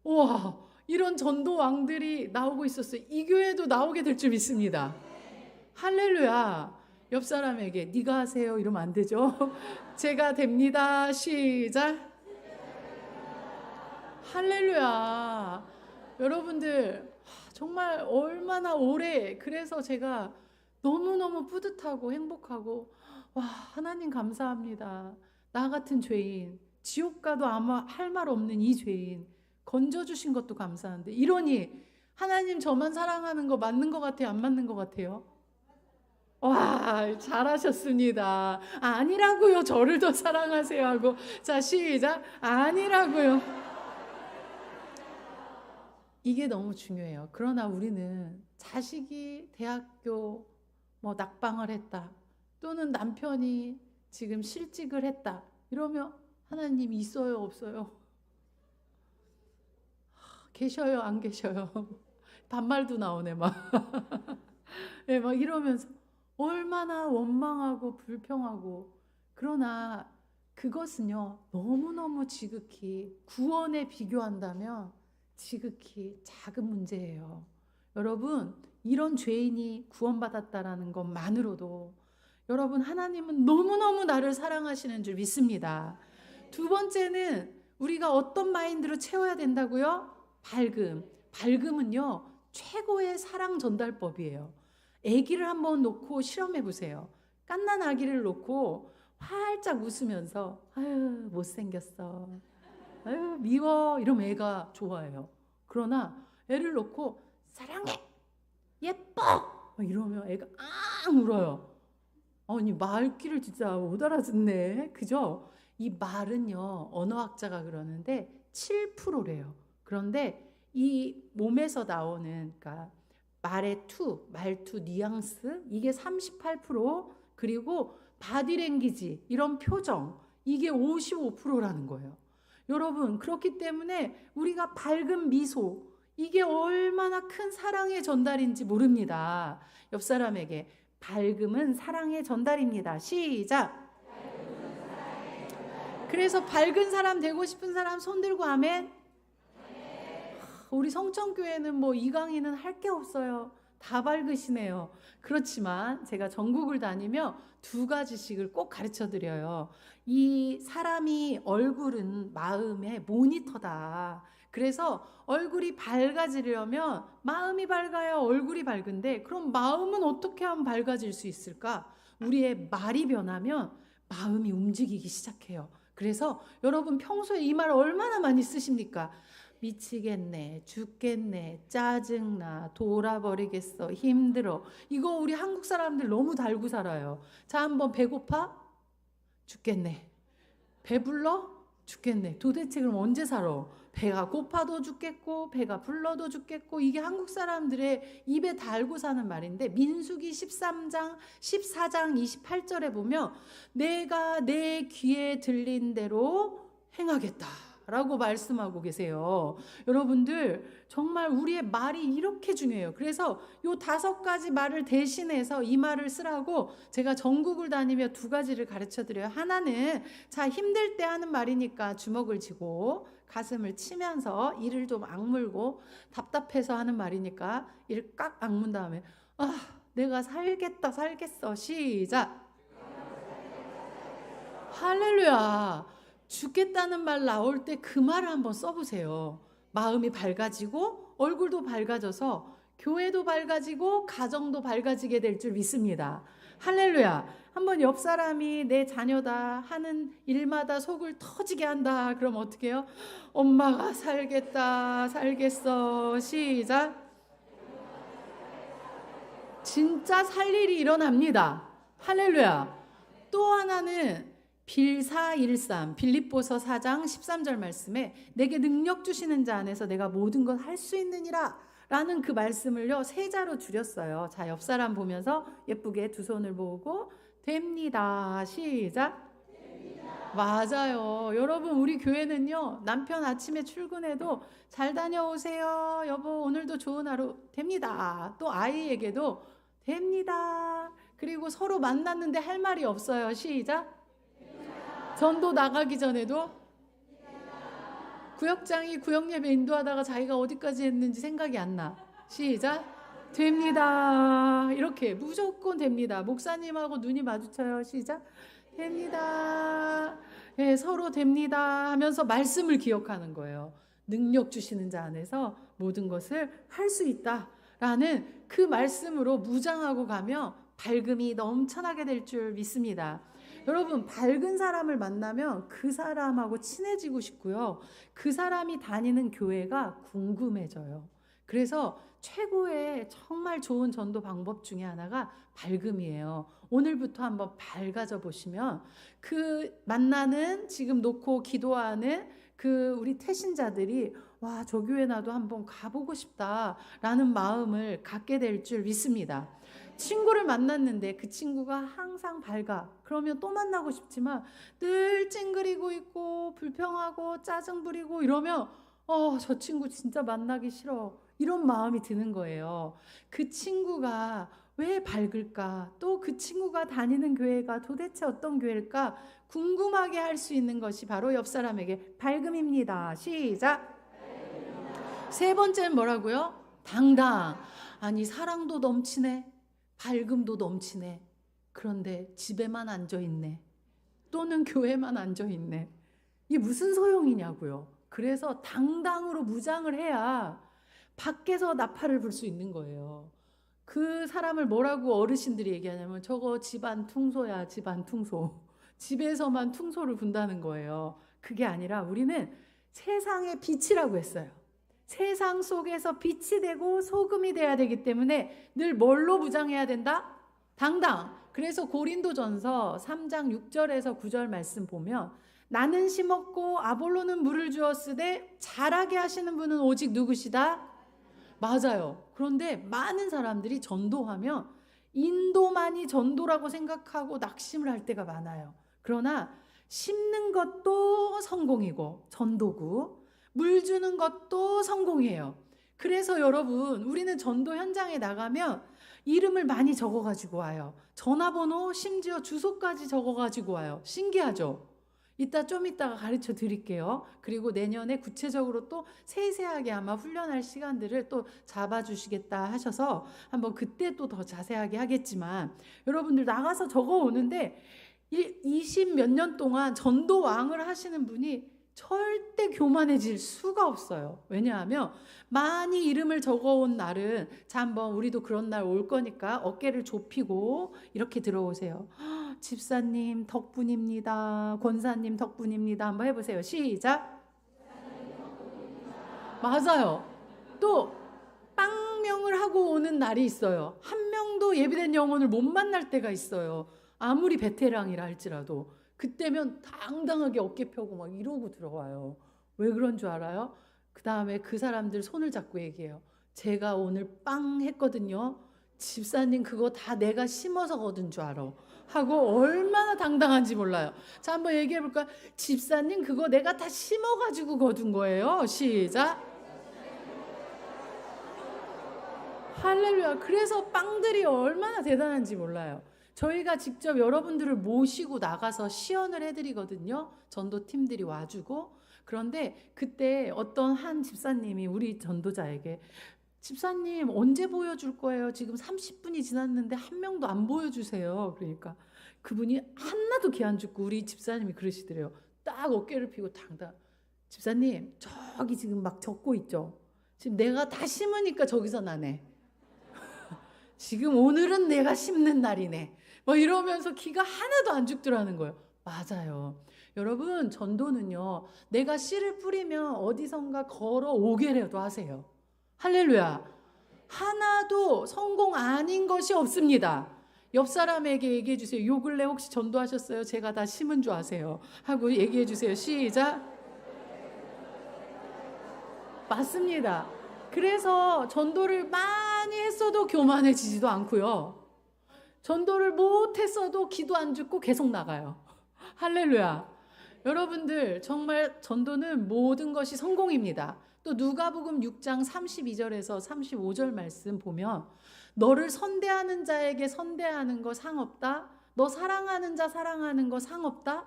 와, 이런 전도왕들이 나오고 있었어요. 이 교회도 나오게 될 줄 믿습니다. 할렐루야. 옆 사람에게 네가 하세요 이러면 안 되죠. 제가 됩니다. 시작. 할렐루야. 여러분들 정말 얼마나 오래, 그래서 제가 너무너무 뿌듯하고 행복하고, 와, 하나님 감사합니다. 나 같은 죄인, 지옥 가도 아마 할 말 없는 이 죄인 건져주신 것도 감사한데, 이러니 하나님 저만 사랑하는 거 맞는 것 같아요? 안 맞는 것 같아요? 와, 잘하셨습니다. 아니라고요. 저를 더 사랑하세요 하고. 자, 시작. 아니라고요. 이게 너무 중요해요. 그러나 우리는 자식이 대학교 뭐 낙방을 했다, 또는 남편이 지금 실직을 했다 이러면 하나님 있어요 없어요? 계셔요 안 계셔요? 반말도 나오네 막. 네, 막 이러면서 얼마나 원망하고 불평하고. 그러나 그것은요 너무너무 지극히 구원에 비교한다면 지극히 작은 문제예요. 여러분, 이런 죄인이 구원받았다라는 것만으로도 여러분, 하나님은 너무너무 나를 사랑하시는 줄 믿습니다. 두 번째는 우리가 어떤 마인드로 채워야 된다고요? 밝음. 밝음은요 최고의 사랑 전달법이에요. 아기를 한번 놓고 실험해 보세요. 갓난 아기를 놓고 활짝 웃으면서 아유 못생겼어, 아유 미워 이러면 애가 좋아해요. 그러나 애를 놓고 사랑해, 예뻐 이러면 애가 앙 울어요. 아니 말귀를 진짜 못 알아듣네. 그죠? 이 말은요 언어학자가 그러는데 7%래요. 그런데 이 몸에서 나오는, 그러니까 말의 말투 뉘앙스 이게 38%, 그리고 바디랭귀지 이런 표정 이게 55%라는 거예요. 여러분, 그렇기 때문에 우리가 밝은 미소 이게 얼마나 큰 사랑의 전달인지 모릅니다. 옆 사람에게 밝음은 사랑의 전달입니다. 시작. 그래서 밝은 사람 되고 싶은 사람 손 들고 아멘. 우리 성천교회는 뭐 이강인은 할 게 없어요. 다 밝으시네요. 그렇지만 제가 전국을 다니며 두 가지씩을 꼭 가르쳐 드려요. 이 사람이 얼굴은 마음의 모니터다. 그래서 얼굴이 밝아지려면 마음이 밝아야 얼굴이 밝은데, 그럼 마음은 어떻게 하면 밝아질 수 있을까? 우리의 말이 변하면 마음이 움직이기 시작해요. 그래서 여러분 평소에 이 말 얼마나 많이 쓰십니까? 미치겠네, 죽겠네, 짜증나, 돌아버리겠어, 힘들어. 이거 우리 한국 사람들 너무 달고 살아요. 자, 한번 배고파? 죽겠네. 배불러? 죽겠네. 도대체 그럼 언제 살아? 배가 고파도 죽겠고 배가 불러도 죽겠고. 이게 한국 사람들의 입에 달고 사는 말인데, 민수기 13장 14장 28절에 보면 내가 내 귀에 들린 대로 행하겠다 라고 말씀하고 계세요. 여러분들 정말 우리의 말이 이렇게 중요해요. 그래서 요 5가지 말을 대신해서 이 말을 쓰라고 제가 전국을 다니며 두 가지를 가르쳐 드려요. 하나는 자, 힘들 때 하는 말이니까 주먹을 쥐고 가슴을 치면서 이를 좀 악물고, 답답해서 하는 말이니까 이를 깍 악문 다음에 아, 내가 살겠다 살겠어. 시작. 할렐루야. 죽겠다는 말 나올 때 그 말을 한번 써보세요. 마음이 밝아지고 얼굴도 밝아져서 교회도 밝아지고 가정도 밝아지게 될 줄 믿습니다. 할렐루야. 한번 옆 사람이 내 자녀다 하는 일마다 속을 터지게 한다. 그럼 어떻게 해요? 엄마가 살겠다, 살겠어. 시작. 진짜 살 일이 일어납니다. 할렐루야. 또 하나는 빌사일삼 빌립보서 4장 13절 말씀에 내게 능력 주시는 자 안에서 내가 모든 것 할 수 있느니라 라는 그 말씀을요 3자로 줄였어요. 자, 옆 사람 보면서 예쁘게 두 손을 모으고 됩니다. 시작. 됩니다. 맞아요. 여러분, 우리 교회는요 남편 아침에 출근해도 잘 다녀오세요 여보, 오늘도 좋은 하루 됩니다. 또 아이에게도 됩니다. 그리고 서로 만났는데 할 말이 없어요. 시작. 전도 나가기 전에도 구역장이 구역예배 인도하다가 자기가 어디까지 했는지 생각이 안 나. 시작. 됩니다. 이렇게 무조건 됩니다. 목사님하고 눈이 마주쳐요. 시작. 됩니다. 예, 서로 됩니다 하면서 말씀을 기억하는 거예요. 능력 주시는 자 안에서 모든 것을 할 수 있다라는 그 말씀으로 무장하고 가며 밝음이 넘쳐나게 될 줄 믿습니다. 여러분, 밝은 사람을 만나면 그 사람하고 친해지고 싶고요. 그 사람이 다니는 교회가 궁금해져요. 그래서 최고의 정말 좋은 전도 방법 중에 하나가 밝음이에요. 오늘부터 한번 밝아져 보시면 그 만나는 지금 놓고 기도하는 그 우리 태신자들이 와, 저 교회 나도 한번 가보고 싶다라는 마음을 갖게 될 줄 믿습니다. 친구를 만났는데 그 친구가 항상 밝아. 그러면 또 만나고 싶지만 늘 찡그리고 있고 불평하고 짜증 부리고 이러면 저 친구 진짜 만나기 싫어. 이런 마음이 드는 거예요. 그 친구가 왜 밝을까? 또 그 친구가 다니는 교회가 도대체 어떤 교회일까? 궁금하게 할 수 있는 것이 바로 옆 사람에게 밝음입니다. 시작. 세 번째는 뭐라고요? 당당. 아니, 사랑도 넘치네. 밝음도 넘치네. 그런데 집에만 앉아있네. 또는 교회만 앉아있네. 이게 무슨 소용이냐고요. 그래서 당당으로 무장을 해야 밖에서 나팔을 불 수 있는 거예요. 그 사람을 뭐라고 어르신들이 얘기하냐면 저거 집안 퉁소야, 집안 퉁소. 집에서만 퉁소를 분다는 거예요. 그게 아니라 우리는 세상의 빛이라고 했어요. 세상 속에서 빛이 되고 소금이 돼야 되기 때문에 늘 뭘로 무장해야 된다? 당당. 그래서 고린도전서 3장 6절에서 9절 말씀 보면 나는 심었고 아볼로는 물을 주었으되 자라게 하시는 분은 오직 누구시다? 맞아요. 그런데 많은 사람들이 전도하면 인도만이 전도라고 생각하고 낙심을 할 때가 많아요. 그러나 심는 것도 성공이고 전도고 물 주는 것도 성공이에요. 그래서 여러분, 우리는 전도 현장에 나가면 이름을 많이 적어가지고 와요. 전화번호, 심지어 주소까지 적어가지고 와요. 신기하죠? 좀 이따가 가르쳐 드릴게요. 그리고 내년에 구체적으로 또 세세하게 아마 훈련할 시간들을 또 잡아주시겠다 하셔서 한번 그때 또 더 자세하게 하겠지만, 여러분들 나가서 적어 오는데 20 몇 년 동안 전도왕을 하시는 분이 절대 교만해질 수가 없어요. 왜냐하면 많이 이름을 적어온 날은 자, 한번 우리도 그런 날 올 거니까 어깨를 좁히고 이렇게 들어오세요. 집사님 덕분입니다. 권사님 덕분입니다. 한번 해보세요. 시작. 맞아요. 또 빵명을 하고 오는 날이 있어요. 한 명도 예비된 영혼을 못 만날 때가 있어요. 아무리 베테랑이라 할지라도 그때면 당당하게 어깨 펴고 막 이러고 들어와요. 왜 그런 줄 알아요? 그 다음에 그 사람들 손을 잡고 얘기해요. 제가 오늘 빵 했거든요. 집사님 그거 다 내가 심어서 거둔 줄 알아. 하고 얼마나 당당한지 몰라요. 자, 한번 얘기해 볼까요? 집사님 그거 내가 다 심어가지고 거둔 거예요. 시작. 할렐루야. 그래서 빵들이 얼마나 대단한지 몰라요. 저희가 직접 여러분들을 모시고 나가서 시연을 해드리거든요. 전도팀들이 와주고. 그런데 그때 어떤 한 집사님이 우리 전도자에게 집사님 언제 보여줄 거예요? 지금 30분이 지났는데 한 명도 안 보여주세요. 그러니까 그분이 하나도 기 안 죽고 우리 집사님이 그러시더래요. 딱 어깨를 펴고 당당. 집사님 저기 지금 막 적고 있죠. 지금 내가 다 심으니까 저기서 나네. 지금 오늘은 내가 심는 날이네. 뭐 이러면서 기가 하나도 안 죽더라는 거예요. 맞아요. 여러분, 전도는요, 내가 씨를 뿌리면 어디선가 걸어 오게라도 하세요. 할렐루야. 하나도 성공 아닌 것이 없습니다. 옆 사람에게 얘기해 주세요. 요 근래 혹시 전도하셨어요? 제가 다 심은 줄 아세요? 하고 얘기해 주세요. 시작. 맞습니다. 그래서 전도를 많이 했어도 교만해지지도 않고요. 전도를 못했어도 기도 안 죽고 계속 나가요. 할렐루야. 여러분들, 정말 전도는 모든 것이 성공입니다. 또 누가복음 6장 32절에서 35절 말씀 보면 너를 선대하는 자에게 선대하는 거 상없다. 너 사랑하는 자 사랑하는 거 상없다.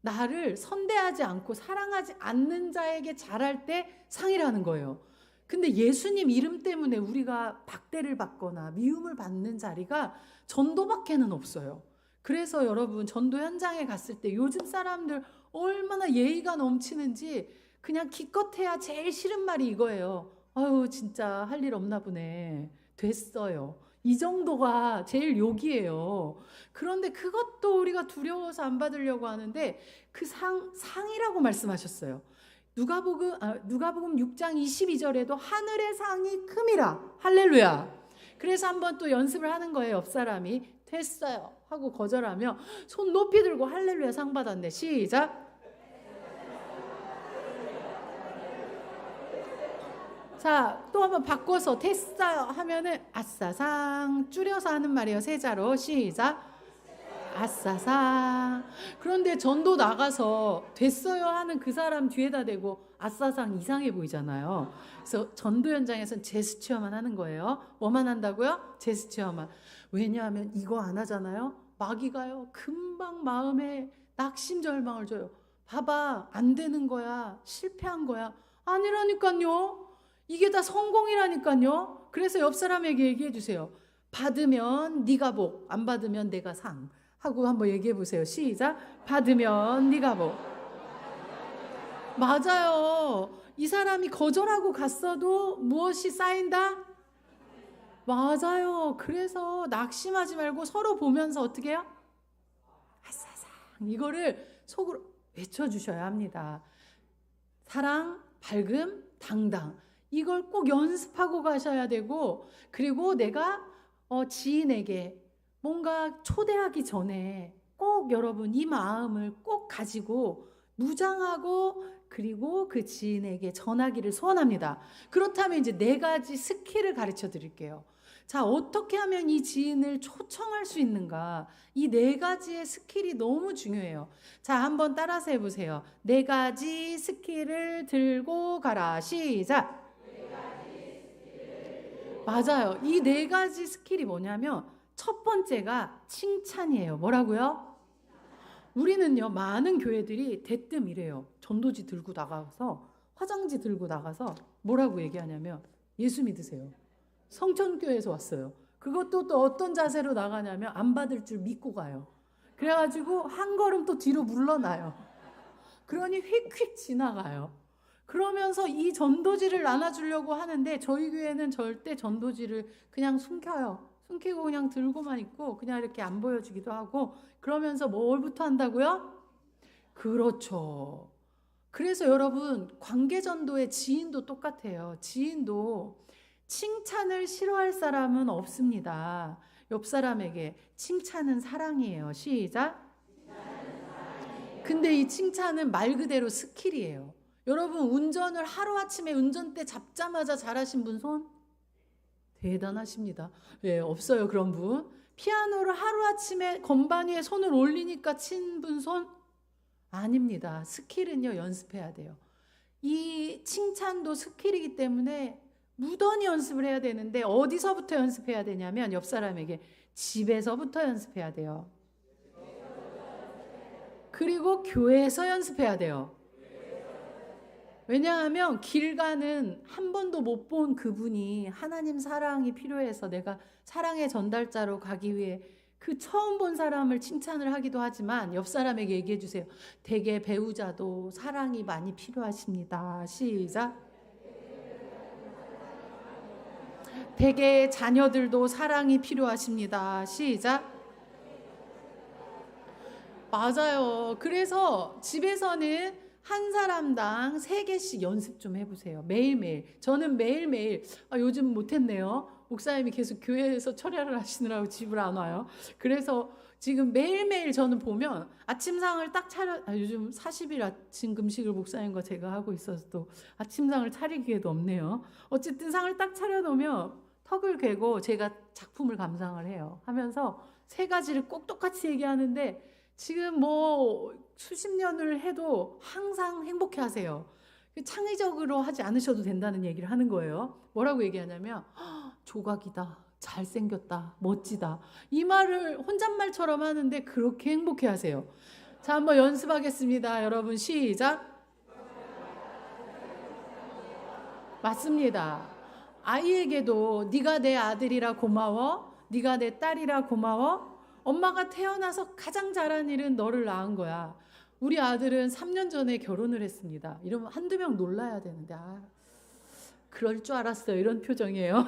나를 선대하지 않고 사랑하지 않는 자에게 잘할 때 상이라는 거예요. 근데 예수님 이름 때문에 우리가 박대를 받거나 미움을 받는 자리가 전도밖에는 없어요. 그래서 여러분, 전도 현장에 갔을 때 요즘 사람들 얼마나 예의가 넘치는지 그냥 기껏해야 제일 싫은 말이 이거예요. 아유, 진짜 할 일 없나 보네. 됐어요. 이 정도가 제일 욕이에요. 그런데 그것도 우리가 두려워서 안 받으려고 하는데 그 상이라고 말씀하셨어요. 누가복음 6장 22절에도 하늘의 상이 큼이라. 할렐루야. 그래서 한번 또 연습을 하는 거예요. 옆 사람이 됐어요 하고 거절하며 손 높이 들고 할렐루야 상 받았네. 시작. 자, 또 한번 바꿔서 됐어요 하면은 아싸상 줄여서 하는 말이에요. 세자로. 시작. 아싸상. 그런데 전도 나가서 됐어요 하는 그 사람 뒤에다 대고 아싸상 이상해 보이잖아요. 그래서 전도 현장에서는 제스처만 하는 거예요. 뭐만 한다고요? 제스처만. 왜냐하면 이거 안 하잖아요. 마귀가요, 금방 마음에 낙심절망을 줘요. 봐봐, 안 되는 거야. 실패한 거야. 아니라니까요. 이게 다 성공이라니까요. 그래서 옆 사람에게 얘기해 주세요. 받으면 네가 복, 안 받으면 내가 상. 하고 한번 얘기해 보세요. 시작. 받으면 네가 복. 맞아요. 이 사람이 거절하고 갔어도 무엇이 쌓인다? 맞아요. 그래서 낙심하지 말고 서로 보면서 어떻게 해요? 아싸상. 이거를 속으로 외쳐주셔야 합니다. 사랑, 밝음, 당당. 이걸 꼭 연습하고 가셔야 되고, 그리고 내가 지인에게 뭔가 초대하기 전에 꼭 여러분 이 마음을 꼭 가지고 무장하고 그리고 그 지인에게 전하기를 소원합니다. 그렇다면 이제 4가지 스킬을 가르쳐 드릴게요. 자, 어떻게 하면 이 지인을 초청할 수 있는가? 이 4가지의 스킬이 너무 중요해요. 자, 한번 따라서 해보세요. 4가지 스킬을 들고 가라. 시작. 맞아요. 이 4가지 스킬이 뭐냐면 첫 번째가 칭찬이에요. 뭐라고요? 우리는요, 많은 교회들이 대뜸 이래요. 전도지 들고 나가서, 화장지 들고 나가서 뭐라고 얘기하냐면 예수 믿으세요. 성천교회에서 왔어요. 그것도 또 어떤 자세로 나가냐면 안 받을 줄 믿고 가요. 그래가지고 한 걸음 또 뒤로 물러나요. 그러니 휙휙 지나가요. 그러면서 이 전도지를 나눠주려고 하는데 저희 교회는 절대 전도지를 그냥 숨겨요. 숨기고 그냥 들고만 있고 그냥 이렇게 안 보여주기도 하고 그러면서 뭘부터 한다고요? 그렇죠. 그래서 여러분, 관계전도의 지인도 똑같아요. 지인도 칭찬을 싫어할 사람은 없습니다. 옆 사람에게 칭찬은 사랑이에요. 시작. 근데 이 칭찬은 말 그대로 스킬이에요. 여러분, 운전을 하루아침에 운전대 잡자마자 잘하신 분 손? 대단하십니다. 예, 없어요 그런 분. 피아노를 하루아침에 건반 위에 손을 올리니까 친 분 손? 아닙니다. 스킬은요, 연습해야 돼요. 이 칭찬도 스킬이기 때문에 무던히 연습을 해야 되는데 어디서부터 연습해야 되냐면 옆 사람에게 집에서부터 연습해야 돼요. 그리고 교회에서 연습해야 돼요. 왜냐하면 길 가는 한 번도 못 본 그분이 하나님 사랑이 필요해서 내가 사랑의 전달자로 가기 위해 그 처음 본 사람을 칭찬을 하기도 하지만 옆 사람에게 얘기해 주세요. 대개 배우자도 사랑이 많이 필요하십니다. 시작. 대개 자녀들도 사랑이 필요하십니다. 시작. 맞아요. 그래서 집에서는 한 사람당 3개씩 연습 좀 해보세요. 매일매일. 저는 매일매일, 요즘 못했네요. 목사님이 계속 교회에서 철야를 하시느라고 집을 안 와요. 그래서 지금 매일매일 저는 보면 아침상을 딱 요즘 40일 아침 금식을 목사님과 제가 하고 있어서 또 아침상을 차릴 기회도 없네요. 어쨌든 상을 딱 차려놓으면 턱을 괴고 제가 작품을 감상을 해요. 하면서 3가지를 꼭 똑같이 얘기하는데 지금 뭐 수십 년을 해도 항상 행복해 하세요. 창의적으로 하지 않으셔도 된다는 얘기를 하는 거예요. 뭐라고 얘기하냐면 조각이다, 잘생겼다, 멋지다. 이 말을 혼잣말처럼 하는데 그렇게 행복해 하세요. 자, 한번 연습하겠습니다. 여러분 시작. 맞습니다. 아이에게도 네가 내 아들이라 고마워, 네가 내 딸이라 고마워. 엄마가 태어나서 가장 잘한 일은 너를 낳은 거야. 우리 아들은 3년 전에 결혼을 했습니다. 이러면 한두 명 놀라야 되는데 그럴 줄 알았어요. 이런 표정이에요.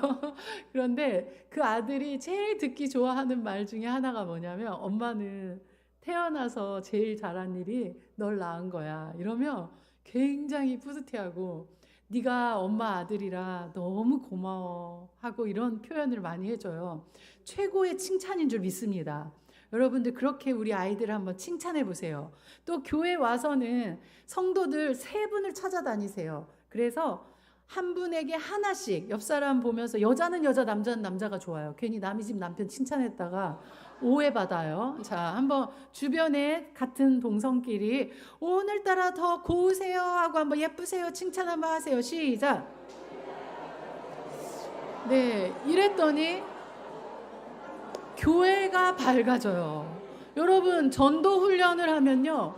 그런데 그 아들이 제일 듣기 좋아하는 말 중에 하나가 뭐냐면 엄마는 태어나서 제일 잘한 일이 널 낳은 거야. 이러면 굉장히 뿌듯해하고 네가 엄마 아들이라 너무 고마워 하고 이런 표현을 많이 해줘요. 최고의 칭찬인 줄 믿습니다. 여러분들 그렇게 우리 아이들을 한번 칭찬해 보세요. 또 교회 와서는 성도들 3분을 찾아다니세요. 그래서 한 분에게 하나씩 옆 사람 보면서 여자는 여자, 남자는 남자가 좋아요. 괜히 남의 집 남편 칭찬했다가 오해받아요. 자, 한번 주변에 같은 동성끼리 오늘따라 더 고우세요 하고 한번 예쁘세요 칭찬 한번 하세요. 시작. 네, 이랬더니 교회가 밝아져요. 여러분 전도 훈련을 하면요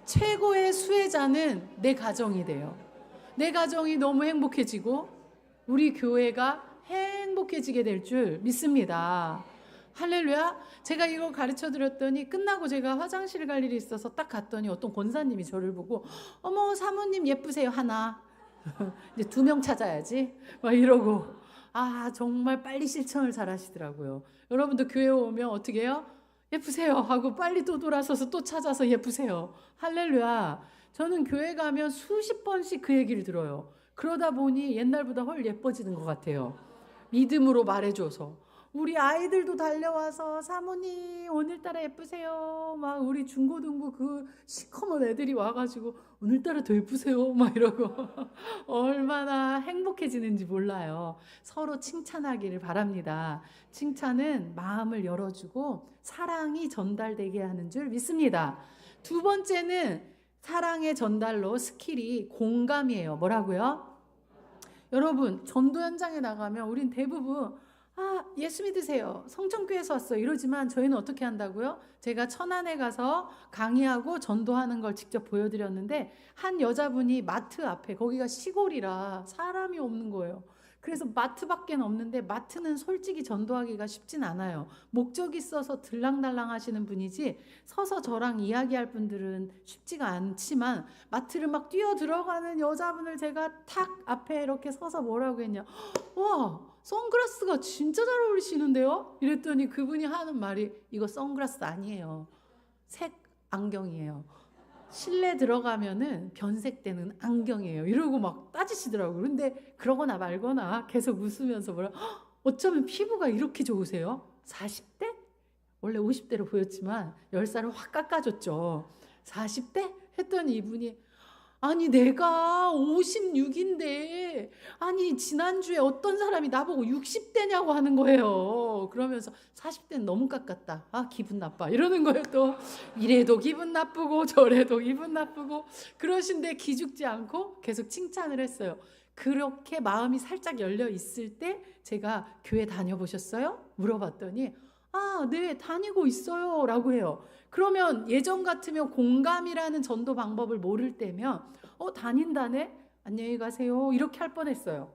최고의 수혜자는 내 가정이 돼요. 내 가정이 너무 행복해지고 우리 교회가 행복해지게 될 줄 믿습니다. 할렐루야. 제가 이거 가르쳐 드렸더니 끝나고 제가 화장실 갈 일이 있어서 딱 갔더니 어떤 권사님이 저를 보고 어머 사모님 예쁘세요 하나 이제 2명 찾아야지 막 이러고 정말 빨리 실천을 잘 하시더라고요. 여러분도 교회 오면 어떻게 해요? 예쁘세요 하고 빨리 또 돌아서서 또 찾아서 예쁘세요. 할렐루야. 저는 교회 가면 수십 번씩 그 얘기를 들어요. 그러다 보니 옛날보다 훨 예뻐지는 것 같아요. 믿음으로 말해줘서. 우리 아이들도 달려와서 사모님 오늘따라 예쁘세요. 막 우리 중고등부 그 시커먼 애들이 와가지고 오늘따라 더 예쁘세요. 막 이러고 얼마나 행복해지는지 몰라요. 서로 칭찬하기를 바랍니다. 칭찬은 마음을 열어주고 사랑이 전달되게 하는 줄 믿습니다. 2번째는 사랑의 전달로 스킬이 공감이에요. 뭐라고요? 여러분 전도 현장에 나가면 우린 대부분 예수 믿으세요. 성천교회에서 왔어요. 이러지만 저희는 어떻게 한다고요? 제가 천안에 가서 강의하고 전도하는 걸 직접 보여드렸는데 한 여자분이 마트 앞에 거기가 시골이라 사람이 없는 거예요. 그래서 마트밖에 없는데 마트는 솔직히 전도하기가 쉽진 않아요. 목적이 있어서 들랑달랑 하시는 분이지 서서 저랑 이야기할 분들은 쉽지가 않지만 마트를 막 뛰어 들어가는 여자분을 제가 탁 앞에 이렇게 서서 뭐라고 했냐. 와 선글라스가 진짜 잘 어울리시는데요? 이랬더니 그분이 하는 말이 이거 선글라스 아니에요. 색 안경이에요. 실내 들어가면은 변색되는 안경이에요. 이러고 막 따지시더라고요. 근데 그러거나 말거나 계속 웃으면서 어쩌면 피부가 이렇게 좋으세요? 40대? 원래 50대로 보였지만 10살을 확 깎아줬죠. 40대? 했더니 이분이 아니 내가 56인데 아니 지난주에 어떤 사람이 나보고 60대냐고 하는 거예요. 그러면서 40대는 너무 깎았다. 기분 나빠. 이러는 거예요. 또 이래도 기분 나쁘고 저래도 기분 나쁘고 그러신데 기죽지 않고 계속 칭찬을 했어요. 그렇게 마음이 살짝 열려 있을 때 제가 교회 다녀보셨어요? 물어봤더니 네 다니고 있어요 라고 해요. 그러면 예전 같으면 공감이라는 전도 방법을 모를 때면 다닌다네? 안녕히 가세요 이렇게 할 뻔했어요.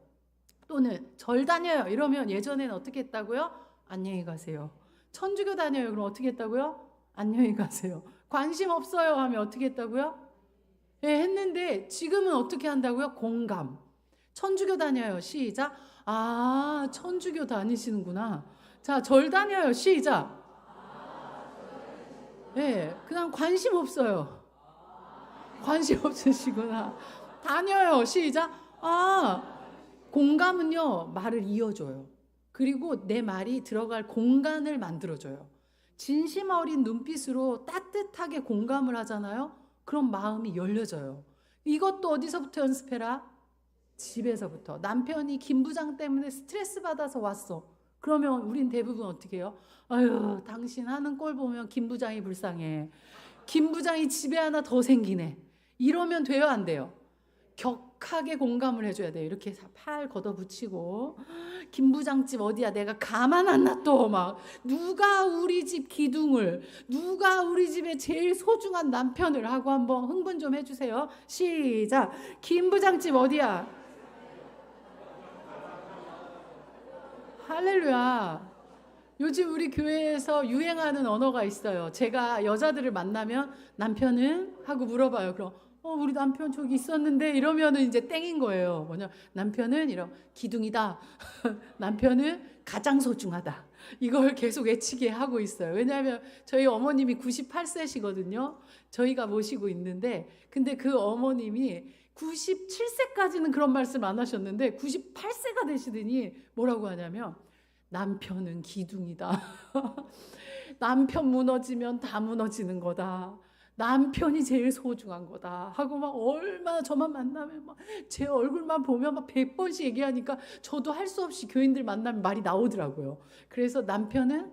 또는 절 다녀요 이러면 예전에는 어떻게 했다고요? 안녕히 가세요. 천주교 다녀요 그럼 어떻게 했다고요? 안녕히 가세요. 관심 없어요 하면 어떻게 했다고요? 했는데 지금은 어떻게 한다고요? 공감. 천주교 다녀요. 시작. 아, 천주교 다니시는구나. 자, 절 다녀요. 시작. 예, 그냥 관심 없어요. 관심 없으시구나. 다녀요. 시작. 아, 공감은요, 말을 이어줘요. 그리고 내 말이 들어갈 공간을 만들어줘요. 진심 어린 눈빛으로 따뜻하게 공감을 하잖아요. 그럼 마음이 열려져요. 이것도 어디서부터 연습해라? 집에서부터. 남편이 김 부장 때문에 스트레스 받아서 왔어. 그러면 우린 대부분 어떻게 해요? 아유, 당신 하는 꼴 보면 김 부장이 불쌍해. 김 부장이 집에 하나 더 생기네. 이러면 돼요, 안 돼요? 격하게 공감을 해줘야 돼요. 이렇게 팔 걷어붙이고, 김 부장 집 어디야? 내가 가만 안 놔둬. 막 누가 우리 집 기둥을, 누가 우리 집에 제일 소중한 남편을 하고 한번 흥분 좀 해주세요. 시작. 김 부장 집 어디야? 할렐루야. 요즘 우리 교회에서 유행하는 언어가 있어요. 제가 여자들을 만나면 남편은? 하고 물어봐요. 그럼 우리 남편 저기 있었는데 이러면은 이제 땡인 거예요. 뭐냐? 남편은 이런 기둥이다. 남편은 가장 소중하다. 이걸 계속 외치게 하고 있어요. 왜냐하면 저희 어머님이 98세시거든요. 저희가 모시고 있는데 근데 그 어머님이 97세까지는 그런 말씀 안 하셨는데 98세가 되시더니 뭐라고 하냐면 남편은 기둥이다. 남편 무너지면 다 무너지는 거다. 남편이 제일 소중한 거다 하고 막 얼마나 저만 만나면 막 제 얼굴만 보면 막 100번씩 얘기하니까 저도 할 수 없이 교인들 만나면 말이 나오더라고요. 그래서 남편은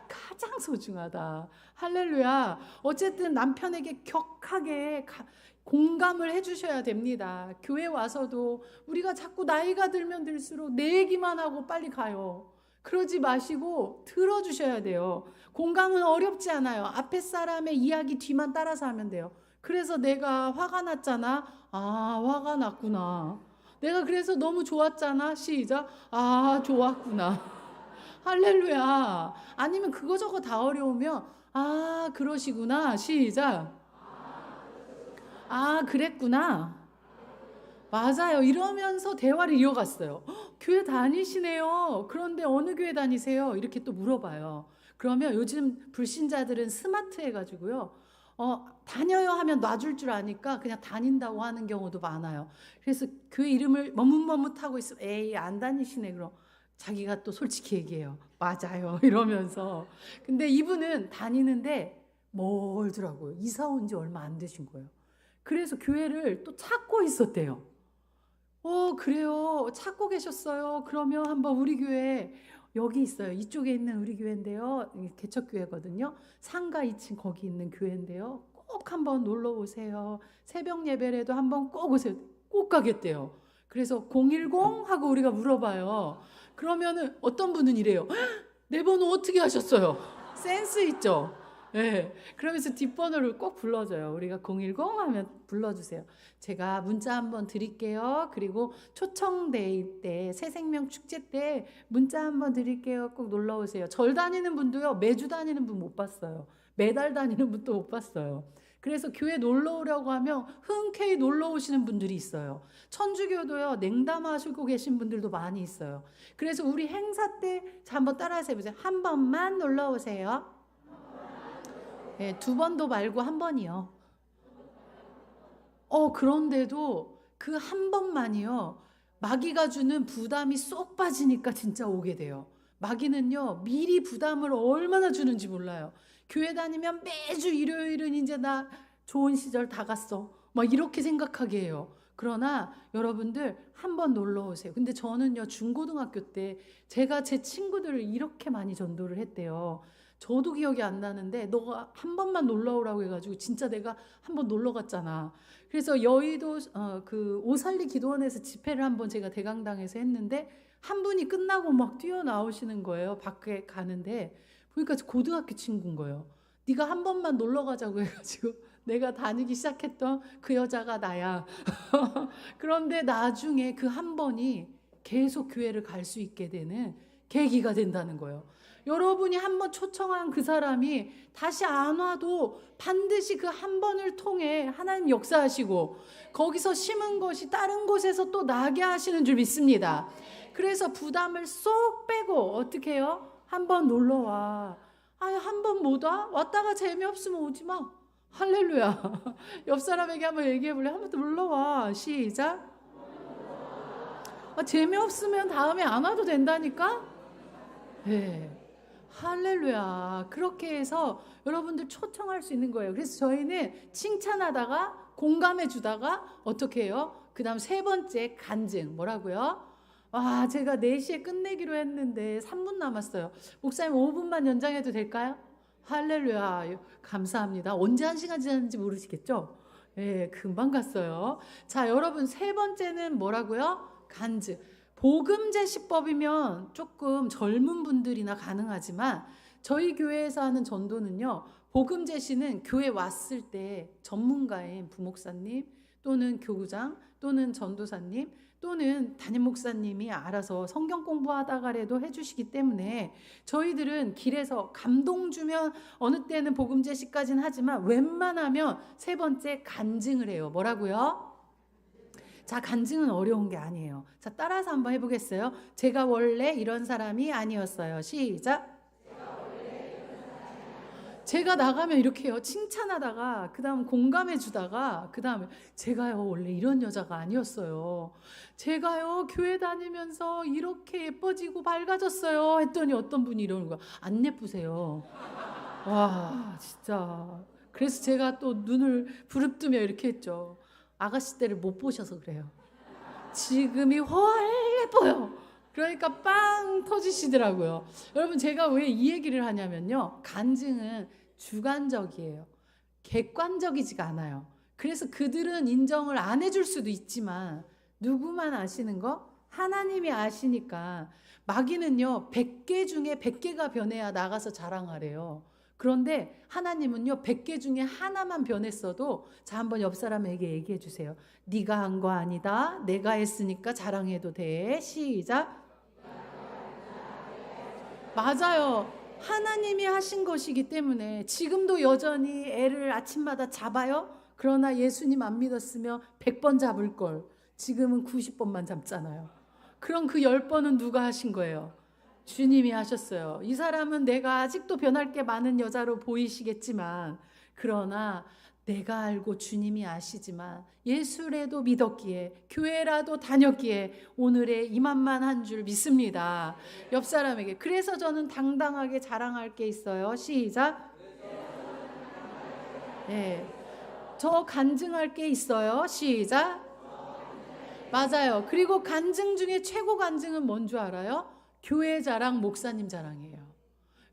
가장 소중하다. 할렐루야. 어쨌든 남편에게 격하게 공감을 해주셔야 됩니다. 교회 와서도 우리가 자꾸 나이가 들면 들수록 내 얘기만 하고 빨리 가요. 그러지 마시고 들어주셔야 돼요. 공감은 어렵지 않아요. 앞에 사람의 이야기 뒤만 따라서 하면 돼요. 그래서 내가 화가 났잖아. 아, 화가 났구나. 내가 그래서 너무 좋았잖아. 시작. 아, 좋았구나. 할렐루야. 아니면 그거 저거 다 어려우면 아, 그러시구나. 시작. 아, 그랬구나. 맞아요. 이러면서 대화를 이어갔어요. 교회 다니시네요. 그런데 어느 교회 다니세요? 이렇게 또 물어봐요. 그러면 요즘 불신자들은 스마트해가지고요. 다녀요 하면 놔줄 줄 아니까 그냥 다닌다고 하는 경우도 많아요. 그래서 교회 이름을 머뭇머뭇하고 있으면 에이, 안 다니시네. 그럼 자기가 또 솔직히 얘기해요. 맞아요. 이러면서. 근데 이분은 다니는데 멀더라고요. 이사 온 지 얼마 안 되신 거예요. 그래서 교회를 또 찾고 있었대요. 그래요. 찾고 계셨어요. 그러면 한번 우리 교회 여기 있어요. 이쪽에 있는 우리 교회인데요. 개척교회거든요. 상가 2층 거기 있는 교회인데요. 꼭 한번 놀러 오세요. 새벽 예배라도 한번 꼭 오세요. 꼭 가겠대요. 그래서 010 하고 우리가 물어봐요. 그러면은 어떤 분은 이래요. 내 번호 어떻게 하셨어요? 센스 있죠? 네. 그러면서 뒷번호를 꼭 불러줘요. 우리가 010 하면 불러주세요. 제가 문자 한번 드릴게요. 그리고 초청데이 때, 새생명 축제 때 문자 한번 드릴게요. 꼭 놀러 오세요. 절 다니는 분도요. 매주 다니는 분 못 봤어요. 매달 다니는 분도 못 봤어요. 그래서 교회 놀러 오려고 하면 흔쾌히 놀러 오시는 분들이 있어요. 천주교도요. 냉담하시고 계신 분들도 많이 있어요. 그래서 우리 행사 때 한번 따라서 해보세요. 한 번만 놀러 오세요. 네, 2번도 말고 한 번이요. 그런데도 그 한 번만이요. 마귀가 주는 부담이 쏙 빠지니까 진짜 오게 돼요. 마귀는요, 미리 부담을 얼마나 주는지 몰라요. 교회 다니면 매주 일요일은 이제 나 좋은 시절 다 갔어. 막 이렇게 생각하게 해요. 그러나 여러분들 한번 놀러 오세요. 근데 저는요, 중고등학교 때 제가 제 친구들을 이렇게 많이 전도를 했대요. 저도 기억이 안 나는데 너가 한 번만 놀러 오라고 해가지고 진짜 내가 한 번 놀러 갔잖아. 그래서 여의도 그 오살리 기도원에서 집회를 한번 제가 대강당에서 했는데 한 분이 끝나고 막 뛰어나오시는 거예요. 밖에 가는데 보니까 고등학교 친구인 거예요. 네가 한 번만 놀러 가자고 해가지고 내가 다니기 시작했던 그 여자가 나야. 그런데 나중에 그 한 번이 계속 교회를 갈 수 있게 되는 계기가 된다는 거예요. 여러분이 한번 초청한 그 사람이 다시 안 와도 반드시 그 한 번을 통해 하나님 역사하시고 거기서 심은 것이 다른 곳에서 또 나게 하시는 줄 믿습니다. 그래서 부담을 쏙 빼고 어떻게 해요? 한번 놀러 와. 한 번 못 와? 왔다가 재미없으면 오지 마. 할렐루야. 옆 사람에게 한번 얘기해 볼래? 한번 놀러 와. 시작. 재미없으면 다음에 안 와도 된다니까? 네. 할렐루야. 그렇게 해서 여러분들 초청할 수 있는 거예요. 그래서 저희는 칭찬하다가 공감해 주다가 어떻게 해요? 그 다음 세 번째 간증. 뭐라고요? 제가 4시에 끝내기로 했는데 3분 남았어요. 목사님 5분만 연장해도 될까요? 할렐루야. 감사합니다. 언제 1시간 지났는지 모르시겠죠? 예, 금방 갔어요. 자, 여러분 세 번째는 뭐라고요? 간증. 복음 제시법이면 조금 젊은 분들이나 가능하지만 저희 교회에서 하는 전도는요. 복음 제시는 교회 왔을 때 전문가인 부목사님 또는 교구장 또는 전도사님 또는 담임 목사님이 알아서 성경 공부하다가라도 해주시기 때문에 저희들은 길에서 감동 주면 어느 때는 복음 제시까지는 하지만 웬만하면 세 번째 간증을 해요. 뭐라고요? 자, 간증은 어려운 게 아니에요. 자, 따라서 한번 해보겠어요. 제가 원래 이런 사람이 아니었어요. 시작. 제가 나가면 이렇게 해요. 칭찬하다가 그 다음 공감해 주다가 그 다음에 제가요 원래 이런 여자가 아니었어요. 제가요 교회 다니면서 이렇게 예뻐지고 밝아졌어요 했더니 어떤 분이 이러는 거야. 안 예쁘세요. 와 진짜. 그래서 제가 또 눈을 부릅뜨며 이렇게 했죠. 아가씨 때를 못 보셔서 그래요. 지금이 훨 예뻐요. 그러니까 빵 터지시더라고요. 여러분 제가 왜 이 얘기를 하냐면요. 간증은 주관적이에요. 객관적이지가 않아요. 그래서 그들은 인정을 안 해줄 수도 있지만 누구만 아시는 거? 하나님이 아시니까. 마귀는요 100개 중에 100개가 변해야 나가서 자랑하래요. 그런데 하나님은요 100개 중에 하나만 변했어도 자 한번 옆 사람에게 얘기해 주세요. 네가 한 거 아니다. 내가 했으니까 자랑해도 돼. 시작. 맞아요. 하나님이 하신 것이기 때문에 지금도 여전히 애를 아침마다 잡아요. 그러나 예수님 안 믿었으면 100번 잡을 걸. 지금은 90번만 잡잖아요. 그럼 그 10번은 누가 하신 거예요? 주님이 하셨어요. 이 사람은 내가 아직도 변할 게 많은 여자로 보이시겠지만 그러나 내가 알고 주님이 아시지만 예수라도 믿었기에 교회라도 다녔기에 오늘의 이만만 한 줄 믿습니다. 옆 사람에게. 그래서 저는 당당하게 자랑할 게 있어요. 시작. 네. 저 간증할 게 있어요. 시작. 맞아요. 그리고 간증 중에 최고 간증은 뭔 줄 알아요? 교회 자랑, 목사님 자랑이에요.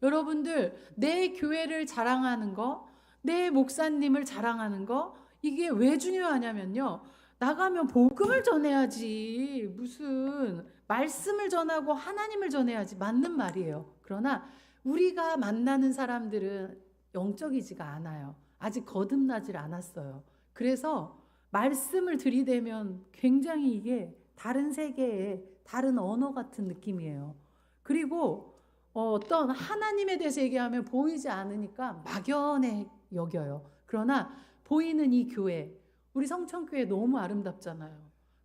여러분들 내 교회를 자랑하는 거, 내 목사님을 자랑하는 거 이게 왜 중요하냐면요. 나가면 복음을 전해야지 무슨 말씀을 전하고 하나님을 전해야지 맞는 말이에요. 그러나 우리가 만나는 사람들은 영적이지가 않아요. 아직 거듭나질 않았어요. 그래서 말씀을 들이대면 굉장히 이게 다른 세계의 다른 언어 같은 느낌이에요. 그리고 어떤 하나님에 대해서 얘기하면 보이지 않으니까 막연해 여겨요. 그러나 보이는 이 교회, 우리 성천교회 너무 아름답잖아요.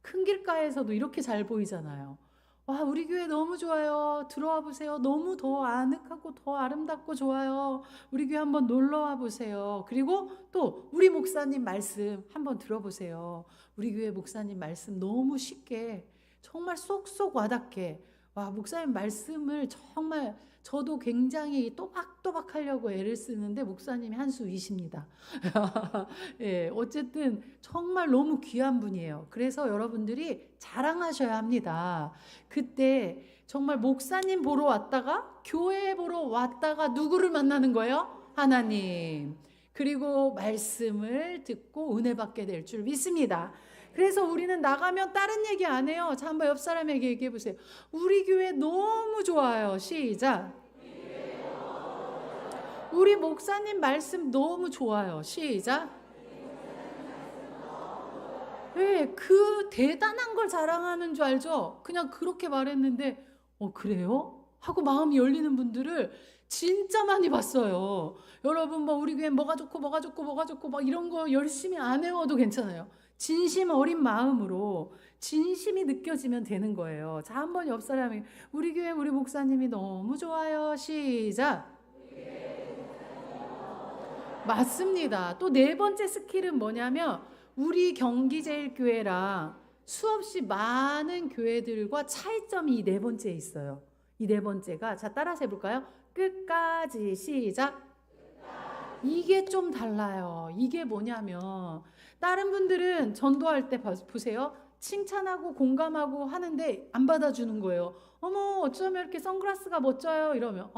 큰 길가에서도 이렇게 잘 보이잖아요. 와, 우리 교회 너무 좋아요. 들어와 보세요. 너무 더 아늑하고 더 아름답고 좋아요. 우리 교회 한번 놀러 와 보세요. 그리고 또 우리 목사님 말씀 한번 들어보세요. 우리 교회 목사님 말씀 너무 쉽게 정말 쏙쏙 와닿게. 와, 목사님 말씀을 정말 저도 굉장히 또박또박 하려고 애를 쓰는데 목사님이 한 수이십니다. 예, 어쨌든 정말 너무 귀한 분이에요. 그래서 여러분들이 자랑하셔야 합니다. 그때 정말 목사님 보러 왔다가 교회 보러 왔다가 누구를 만나는 거예요? 하나님. 그리고 말씀을 듣고 은혜 받게 될 줄 믿습니다. 그래서 우리는 나가면 다른 얘기 안 해요. 자, 한번 옆 사람에게 얘기해 보세요. 우리 교회 너무 좋아요. 시작. 우리 목사님 말씀 너무 좋아요. 시작. 네, 그 대단한 걸 자랑하는 줄 알죠? 그냥 그렇게 말했는데 그래요? 하고 마음이 열리는 분들을 진짜 많이 봤어요. 여러분 뭐 우리 교회 뭐가 좋고 막 이런 거 열심히 안 외워도 괜찮아요. 진심 어린 마음으로 진심이 느껴지면 되는 거예요. 자, 한번 옆 사람이 우리 교회 우리 목사님이 너무 좋아요. 시작. 맞습니다. 또 네 번째 스킬은 뭐냐면 우리 경기제일교회랑 수없이 많은 교회들과 차이점이 이 네 번째에 있어요. 이 네 번째가 자 따라서 해볼까요? 끝까지 시작. 이게 좀 달라요. 이게 뭐냐면 다른 분들은 전도할 때 보세요. 칭찬하고 공감하고 하는데 안 받아주는 거예요. 어머 어쩌면 이렇게 선글라스가 멋져요 이러면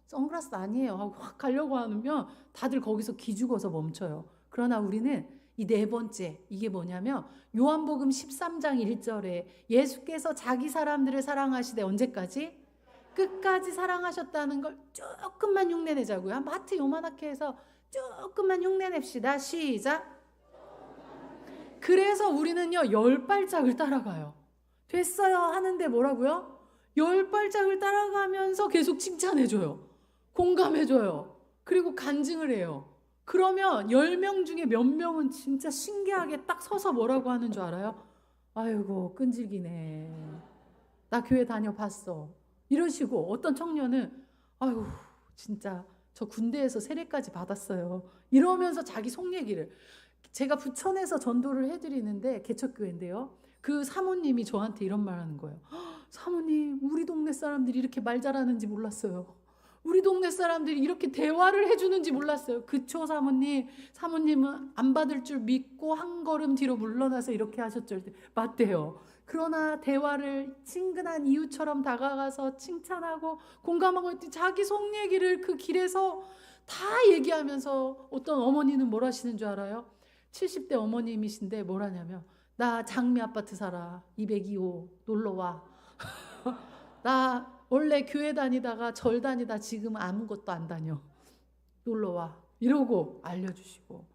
선글라스 아니에요 하고 확 가려고 하면 다들 거기서 기죽어서 멈춰요. 그러나 우리는 이 네 번째 이게 뭐냐면 요한복음 13장 1절에 예수께서 자기 사람들을 사랑하시되 언제까지? 끝까지 사랑하셨다는 걸 조금만 흉내내자고요. 마트 요만하게 해서 조금만 흉내냅시다. 시작. 그래서 우리는요 10발짝을 따라가요. 됐어요 하는데 뭐라고요? 10발짝을 따라가면서 계속 칭찬해줘요. 공감해줘요. 그리고 간증을 해요. 그러면 10명 중에 몇 명은 진짜 신기하게 딱 서서 뭐라고 하는 줄 알아요? 아이고 끈질기네. 나 교회 다녀봤어. 이러시고 어떤 청년은 아이고 진짜 저 군대에서 세례까지 받았어요. 이러면서 자기 속 얘기를 제가 부천에서 전도를 해드리는데 개척교회인데요. 그 사모님이 저한테 이런 말 하는 거예요. 사모님 우리 동네 사람들이 이렇게 말 잘하는지 몰랐어요. 우리 동네 사람들이 이렇게 대화를 해주는지 몰랐어요. 그쵸 사모님? 사모님은 안 받을 줄 믿고 한 걸음 뒤로 물러나서 이렇게 하셨죠. 맞대요. 그러나 대화를 친근한 이웃처럼 다가가서 칭찬하고 공감하고 했더니 자기 속 얘기를 그 길에서 다 얘기하면서 어떤 어머니는 뭘 하시는 줄 알아요? 70대 어머님이신데 뭘 하냐면 나 장미 아파트 살아 202호 놀러와. 나 원래 교회 다니다가 절 다니다 지금 아무것도 안 다녀. 놀러와. 이러고 알려주시고.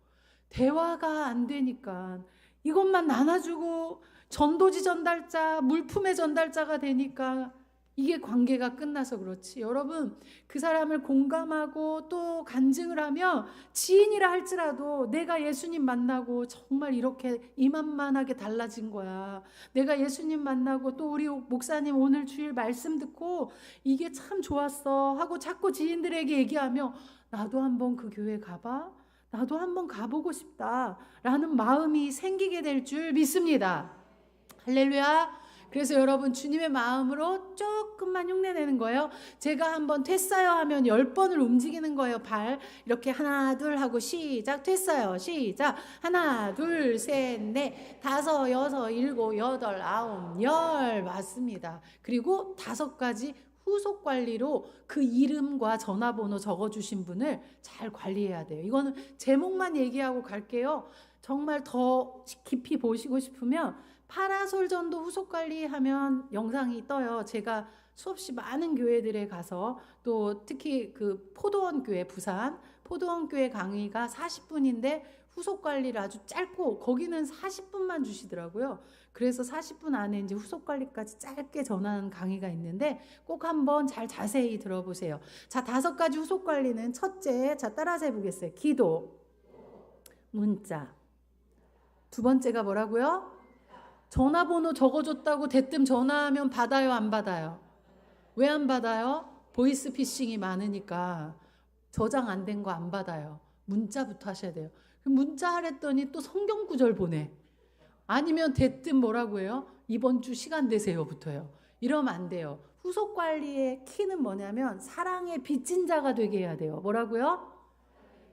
대화가 안 되니까 이것만 나눠주고 전도지 전달자, 물품의 전달자가 되니까 이게 관계가 끝나서 그렇지. 여러분 그 사람을 공감하고 또 간증을 하면 지인이라 할지라도 내가 예수님 만나고 정말 이렇게 이만만하게 달라진 거야. 내가 예수님 만나고 또 우리 목사님 오늘 주일 말씀 듣고 이게 참 좋았어 하고 자꾸 지인들에게 얘기하며 나도 한번 그 교회 가봐. 나도 한번 가보고 싶다라는 마음이 생기게 될 줄 믿습니다. 할렐루야. 그래서 여러분 주님의 마음으로 조금만 흉내내는 거예요. 제가 한번 됐어요 하면 10번을 움직이는 거예요. 발 이렇게 하나 둘 하고 시작. 됐어요. 시작. 하나 둘 셋 넷 다섯 여섯 일곱 여덟 아홉 열 맞습니다. 그리고 5가지 후속 관리로 그 이름과 전화번호 적어주신 분을 잘 관리해야 돼요. 이거는 제목만 얘기하고 갈게요. 정말 더 깊이 보시고 싶으면 파라솔 전도 후속 관리하면 영상이 떠요. 제가 수없이 많은 교회들에 가서 또 특히 그 포도원 교회 부산 포도원 교회 강의가 40분인데 후속 관리를 아주 짧고 거기는 40분만 주시더라고요. 그래서 40분 안에 이제 후속 관리까지 짧게 전하는 강의가 있는데 꼭 한번 잘 자세히 들어보세요. 자, 5가지 후속 관리는 첫째, 자 따라서 해보겠어요. 기도, 문자. 2번째가 뭐라고요? 전화번호 적어줬다고 대뜸 전화하면 받아요, 안 받아요? 왜 안 받아요? 보이스피싱이 많으니까 저장 안 된 거 안 받아요. 문자부터 하셔야 돼요. 문자 하랬더니 또 성경 구절 보내. 아니면 대뜸 뭐라고 해요? 이번 주 시간 되세요부터요. 이러면 안 돼요. 후속 관리의 키는 뭐냐면 사랑의 빚진 자가 되게 해야 돼요. 뭐라고요?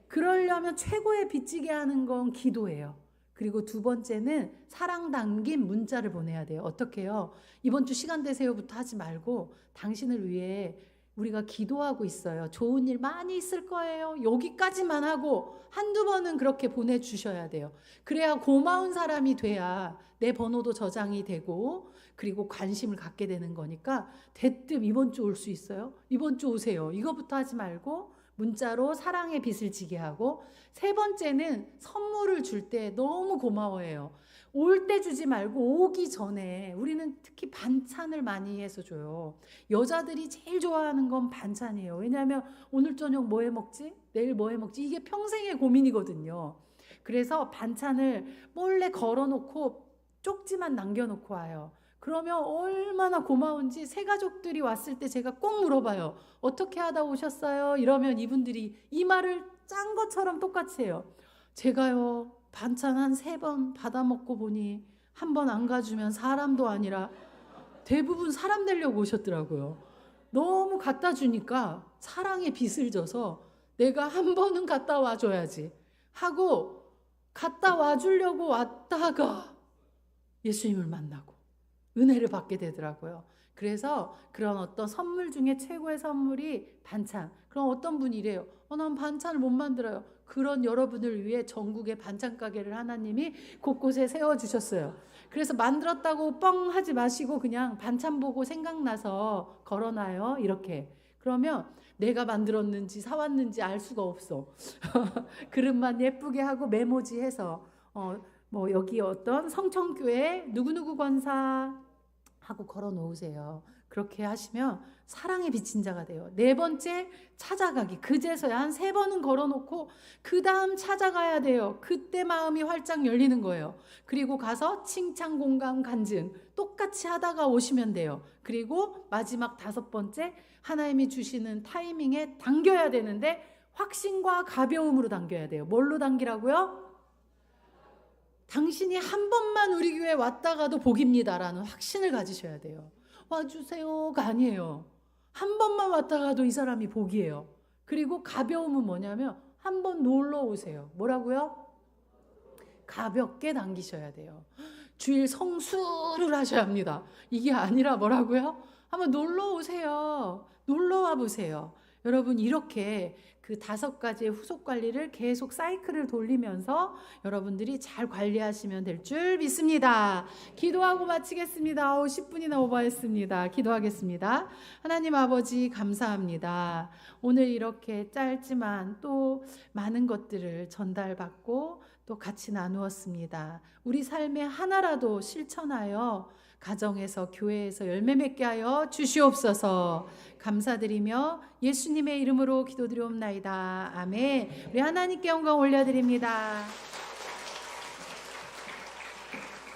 그러려면 최고의 빚지게 하는 건 기도예요. 그리고 2번째는 사랑 담긴 문자를 보내야 돼요. 어떻게 해요? 이번 주 시간 되세요부터 하지 말고 당신을 위해 우리가 기도하고 있어요. 좋은 일 많이 있을 거예요. 여기까지만 하고 한두 번은 그렇게 보내주셔야 돼요. 그래야 고마운 사람이 돼야 내 번호도 저장이 되고 그리고 관심을 갖게 되는 거니까 대뜸 이번 주 올 수 있어요? 이번 주 오세요. 이거부터 하지 말고 문자로 사랑의 빚을 지게 하고, 세 번째는 선물을 줄 때 너무 고마워해요. 올 때 주지 말고 오기 전에. 우리는 특히 반찬을 많이 해서 줘요. 여자들이 제일 좋아하는 건 반찬이에요. 왜냐하면 오늘 저녁 뭐 해 먹지? 내일 뭐 해 먹지? 이게 평생의 고민이거든요. 그래서 반찬을 몰래 걸어놓고 쪽지만 남겨놓고 와요. 그러면 얼마나 고마운지 새 가족들이 왔을 때 제가 꼭 물어봐요. 어떻게 하다 오셨어요? 이러면 이분들이 이 말을 짠 것처럼 똑같이 해요. 제가요, 반찬 한 3번 받아 먹고 보니 한 번 안 가주면 사람도 아니라 대부분 사람 되려고 오셨더라고요. 너무 갖다 주니까 사랑의 빚을 져서 내가 한 번은 갔다 와줘야지 하고 갔다 와주려고 왔다가 예수님을 만나고 은혜를 받게 되더라고요. 그래서 그런 어떤 선물 중에 최고의 선물이 반찬. 그럼 어떤 분이 이래요. 난 반찬을 못 만들어요. 그런 여러분을 위해 전국에 반찬 가게를 하나님이 곳곳에 세워주셨어요. 그래서 만들었다고 뻥 하지 마시고 그냥 반찬 보고 생각나서 걸어놔요. 이렇게. 그러면 내가 만들었는지 사왔는지 알 수가 없어. 그릇만 예쁘게 하고 메모지해서 뭐 여기 어떤 성천교회 누구누구 권사 하고 걸어 놓으세요. 그렇게 하시면 사랑에 비친 자가 돼요. 네 번째, 찾아가기. 그제서야 한 3번은 걸어놓고 그 다음 찾아가야 돼요. 그때 마음이 활짝 열리는 거예요. 그리고 가서 칭찬, 공감, 간증 똑같이 하다가 오시면 돼요. 그리고 마지막 5번째, 하나님이 주시는 타이밍에 당겨야 되는데 확신과 가벼움으로 당겨야 돼요. 뭘로 당기라고요? 당신이 한 번만 우리 교회 왔다가도 복입니다라는 확신을 가지셔야 돼요. 와주세요가 아니에요. 한 번만 왔다가도 이 사람이 복이에요. 그리고 가벼움은 뭐냐면 한 번 놀러 오세요. 뭐라고요? 가볍게 당기셔야 돼요. 주일 성수를 하셔야 합니다. 이게 아니라 뭐라고요? 한번 놀러 오세요. 놀러 와 보세요. 여러분 이렇게 그 5가지의 후속 관리를 계속 사이클을 돌리면서 여러분들이 잘 관리하시면 될 줄 믿습니다. 기도하고 마치겠습니다. 10분이나 오버했습니다. 기도하겠습니다. 하나님 아버지 감사합니다. 오늘 이렇게 짧지만 또 많은 것들을 전달받고 또 같이 나누었습니다. 우리 삶의 하나라도 실천하여 가정에서 교회에서 열매 맺게 하여 주시옵소서. 감사드리며 예수님의 이름으로 기도드리옵나이다. 아멘. 우리 하나님께 영광 올려드립니다.